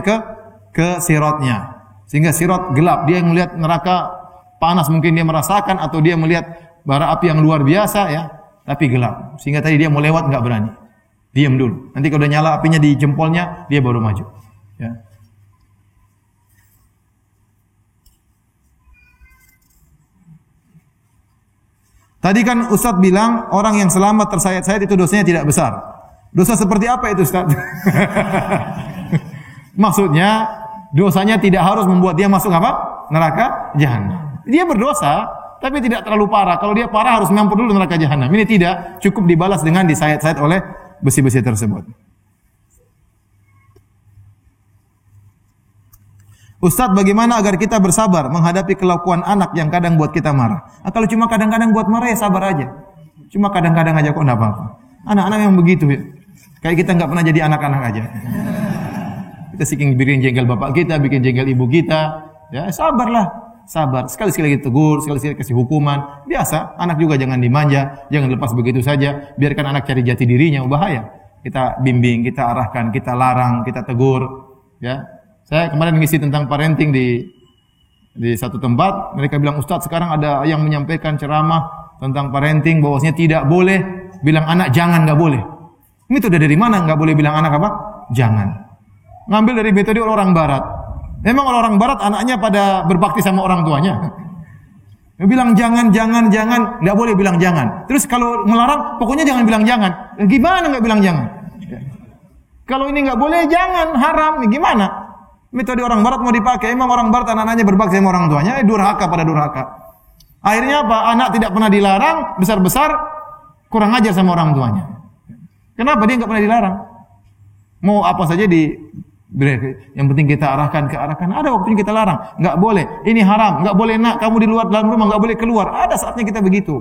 ke siratnya. Sehingga sirat gelap. Dia yang melihat neraka panas mungkin dia merasakan, atau dia melihat bara api yang luar biasa ya, tapi gelap. Sehingga tadi dia mau lewat enggak berani. Diam dulu. Nanti kalau udah nyala apinya di jempolnya, dia baru maju. Ya. Tadi kan Ustaz bilang orang yang selamat tersayat-sayat itu dosanya tidak besar. Dosa seperti apa itu Ustaz? Maksudnya dosanya tidak harus membuat dia masuk apa? Neraka jahanam. Dia berdosa tapi tidak terlalu parah. Kalau dia parah harus mampu dulu neraka jahanam. Ini tidak, cukup dibalas dengan disayat-sayat oleh besi-besi tersebut. Ustaz, bagaimana agar kita bersabar menghadapi kelakuan anak yang kadang buat kita marah? Kalau cuma kadang-kadang buat marah ya sabar aja. Cuma kadang-kadang aja kok enggak apa-apa. Anak-anak yang begitu ya. Kayak kita enggak pernah jadi anak-anak aja. Kita bikin jengkel bapak kita, bikin jengkel ibu kita. Ya, sabarlah. Sabar. Sekali-sekali tegur, sekali-sekali kasih hukuman. Biasa, anak juga jangan dimanja, jangan lepas begitu saja. Biarkan anak cari jati dirinya, bahaya. Kita bimbing, kita arahkan, kita larang, kita tegur, ya. Saya kemarin mengisi tentang parenting di satu tempat, mereka bilang, Ustaz sekarang ada yang menyampaikan ceramah tentang parenting, bahwasanya tidak boleh bilang anak jangan, nggak boleh. Ini tuh dari mana nggak boleh bilang anak apa? Jangan. Ngambil dari metode orang Barat. Memang orang Barat anaknya pada berbakti sama orang tuanya. Bilang jangan, nggak boleh bilang jangan. Terus kalau melarang, pokoknya jangan bilang jangan. Gimana nggak bilang jangan? Kalau ini nggak boleh, jangan, haram, gimana? Metode orang Barat mau dipakai, emang orang Barat anak-anaknya berbakti sama orang tuanya, durhaka pada durhaka. Akhirnya apa? Anak tidak pernah dilarang, besar-besar kurang ajar sama orang tuanya. Kenapa dia nggak pernah dilarang? Mau apa saja yang penting kita arahkan. Ada waktunya kita larang, nggak boleh. Ini haram, nggak boleh nak, kamu di luar dalam rumah nggak boleh keluar. Ada saatnya kita begitu.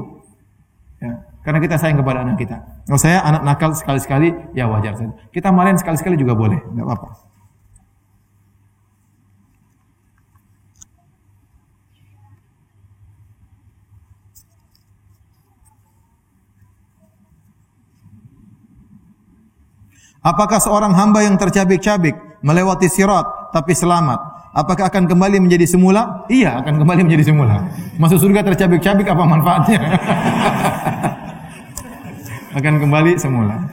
Ya, karena kita sayang kepada anak kita. Kalau saya anak nakal sekali-sekali, ya wajar saja. Kita marahin sekali-sekali juga boleh, nggak apa-apa. Apakah seorang hamba yang tercabik-cabik melewati sirat tapi selamat, apakah akan kembali menjadi semula? Iya, akan kembali menjadi semula. Masuk surga tercabik-cabik apa manfaatnya? Akan kembali semula.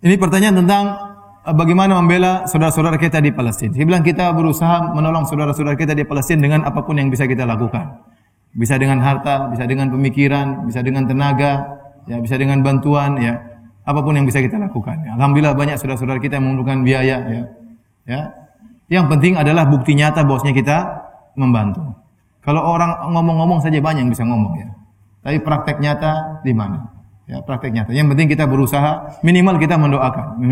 Ini pertanyaan tentang bagaimana membela saudara-saudara kita di Palestina. Saya bilang kita berusaha menolong saudara-saudara kita di Palestina dengan apapun yang bisa kita lakukan. Bisa dengan harta, bisa dengan pemikiran, bisa dengan tenaga, ya, bisa dengan bantuan, ya. Apapun yang bisa kita lakukan. Ya. Alhamdulillah banyak saudara-saudara kita yang memerlukan biaya, ya. Ya. Yang penting adalah bukti nyata bahwasanya kita membantu. Kalau orang ngomong-ngomong saja banyak yang bisa ngomong, ya. Tapi praktek nyata di mana? Ya, praktek nyata. Yang penting kita berusaha, minimal kita mendoakan.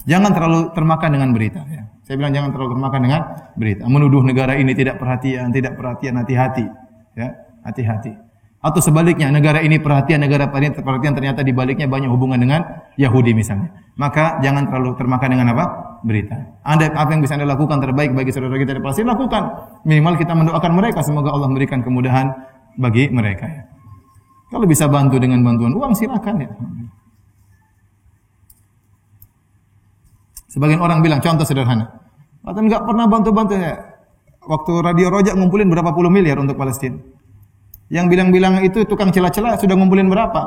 Jangan terlalu termakan dengan berita. Ya. Saya bilang jangan terlalu termakan dengan berita. Menuduh negara ini tidak perhatian, hati-hati. Ya, hati-hati. Atau sebaliknya, negara ini perhatian ternyata di baliknya banyak hubungan dengan Yahudi misalnya. Maka jangan terlalu termakan dengan apa? berita. Anda apa yang bisa Anda lakukan terbaik bagi saudara kita di Palestina, lakukan. Minimal kita mendoakan mereka semoga Allah memberikan kemudahan bagi mereka ya. Kalau bisa bantu dengan bantuan uang silakan ya. Sebagian orang bilang contoh sederhana. Atau enggak pernah bantu-bantu ya. Waktu Radio Rojak ngumpulin berapa puluh miliar untuk Palestina. Yang bilang-bilang itu tukang celah-celah sudah ngumpulin berapa?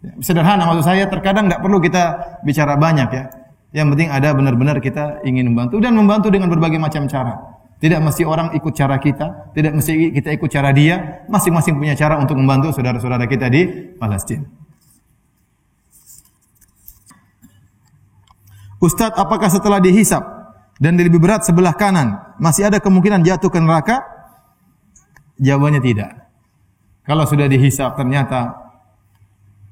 Ya, sederhana maksud saya, terkadang enggak perlu kita bicara banyak ya. Yang penting ada benar-benar kita ingin membantu dan membantu dengan berbagai macam cara. Tidak mesti orang ikut cara kita, tidak mesti kita ikut cara dia, masing-masing punya cara untuk membantu saudara-saudara kita di Palestina. Ustadz, apakah setelah dihisap dan lebih berat sebelah kanan, masih ada kemungkinan jatuh ke neraka? Jawabannya tidak. Kalau sudah dihisap ternyata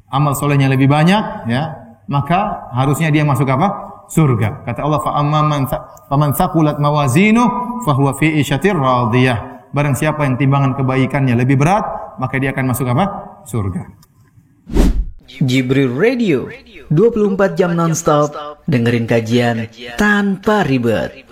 amal solehnya lebih banyak, ya, maka harusnya dia masuk apa? Surga. Kata Allah, faman thaqulat mawazinuhu fahuwa fi 'ishatir radiyah. Barang siapa yang timbangan kebaikannya lebih berat, maka dia akan masuk apa? Surga. Jibril Radio 24 jam nonstop dengerin kajian tanpa ribet.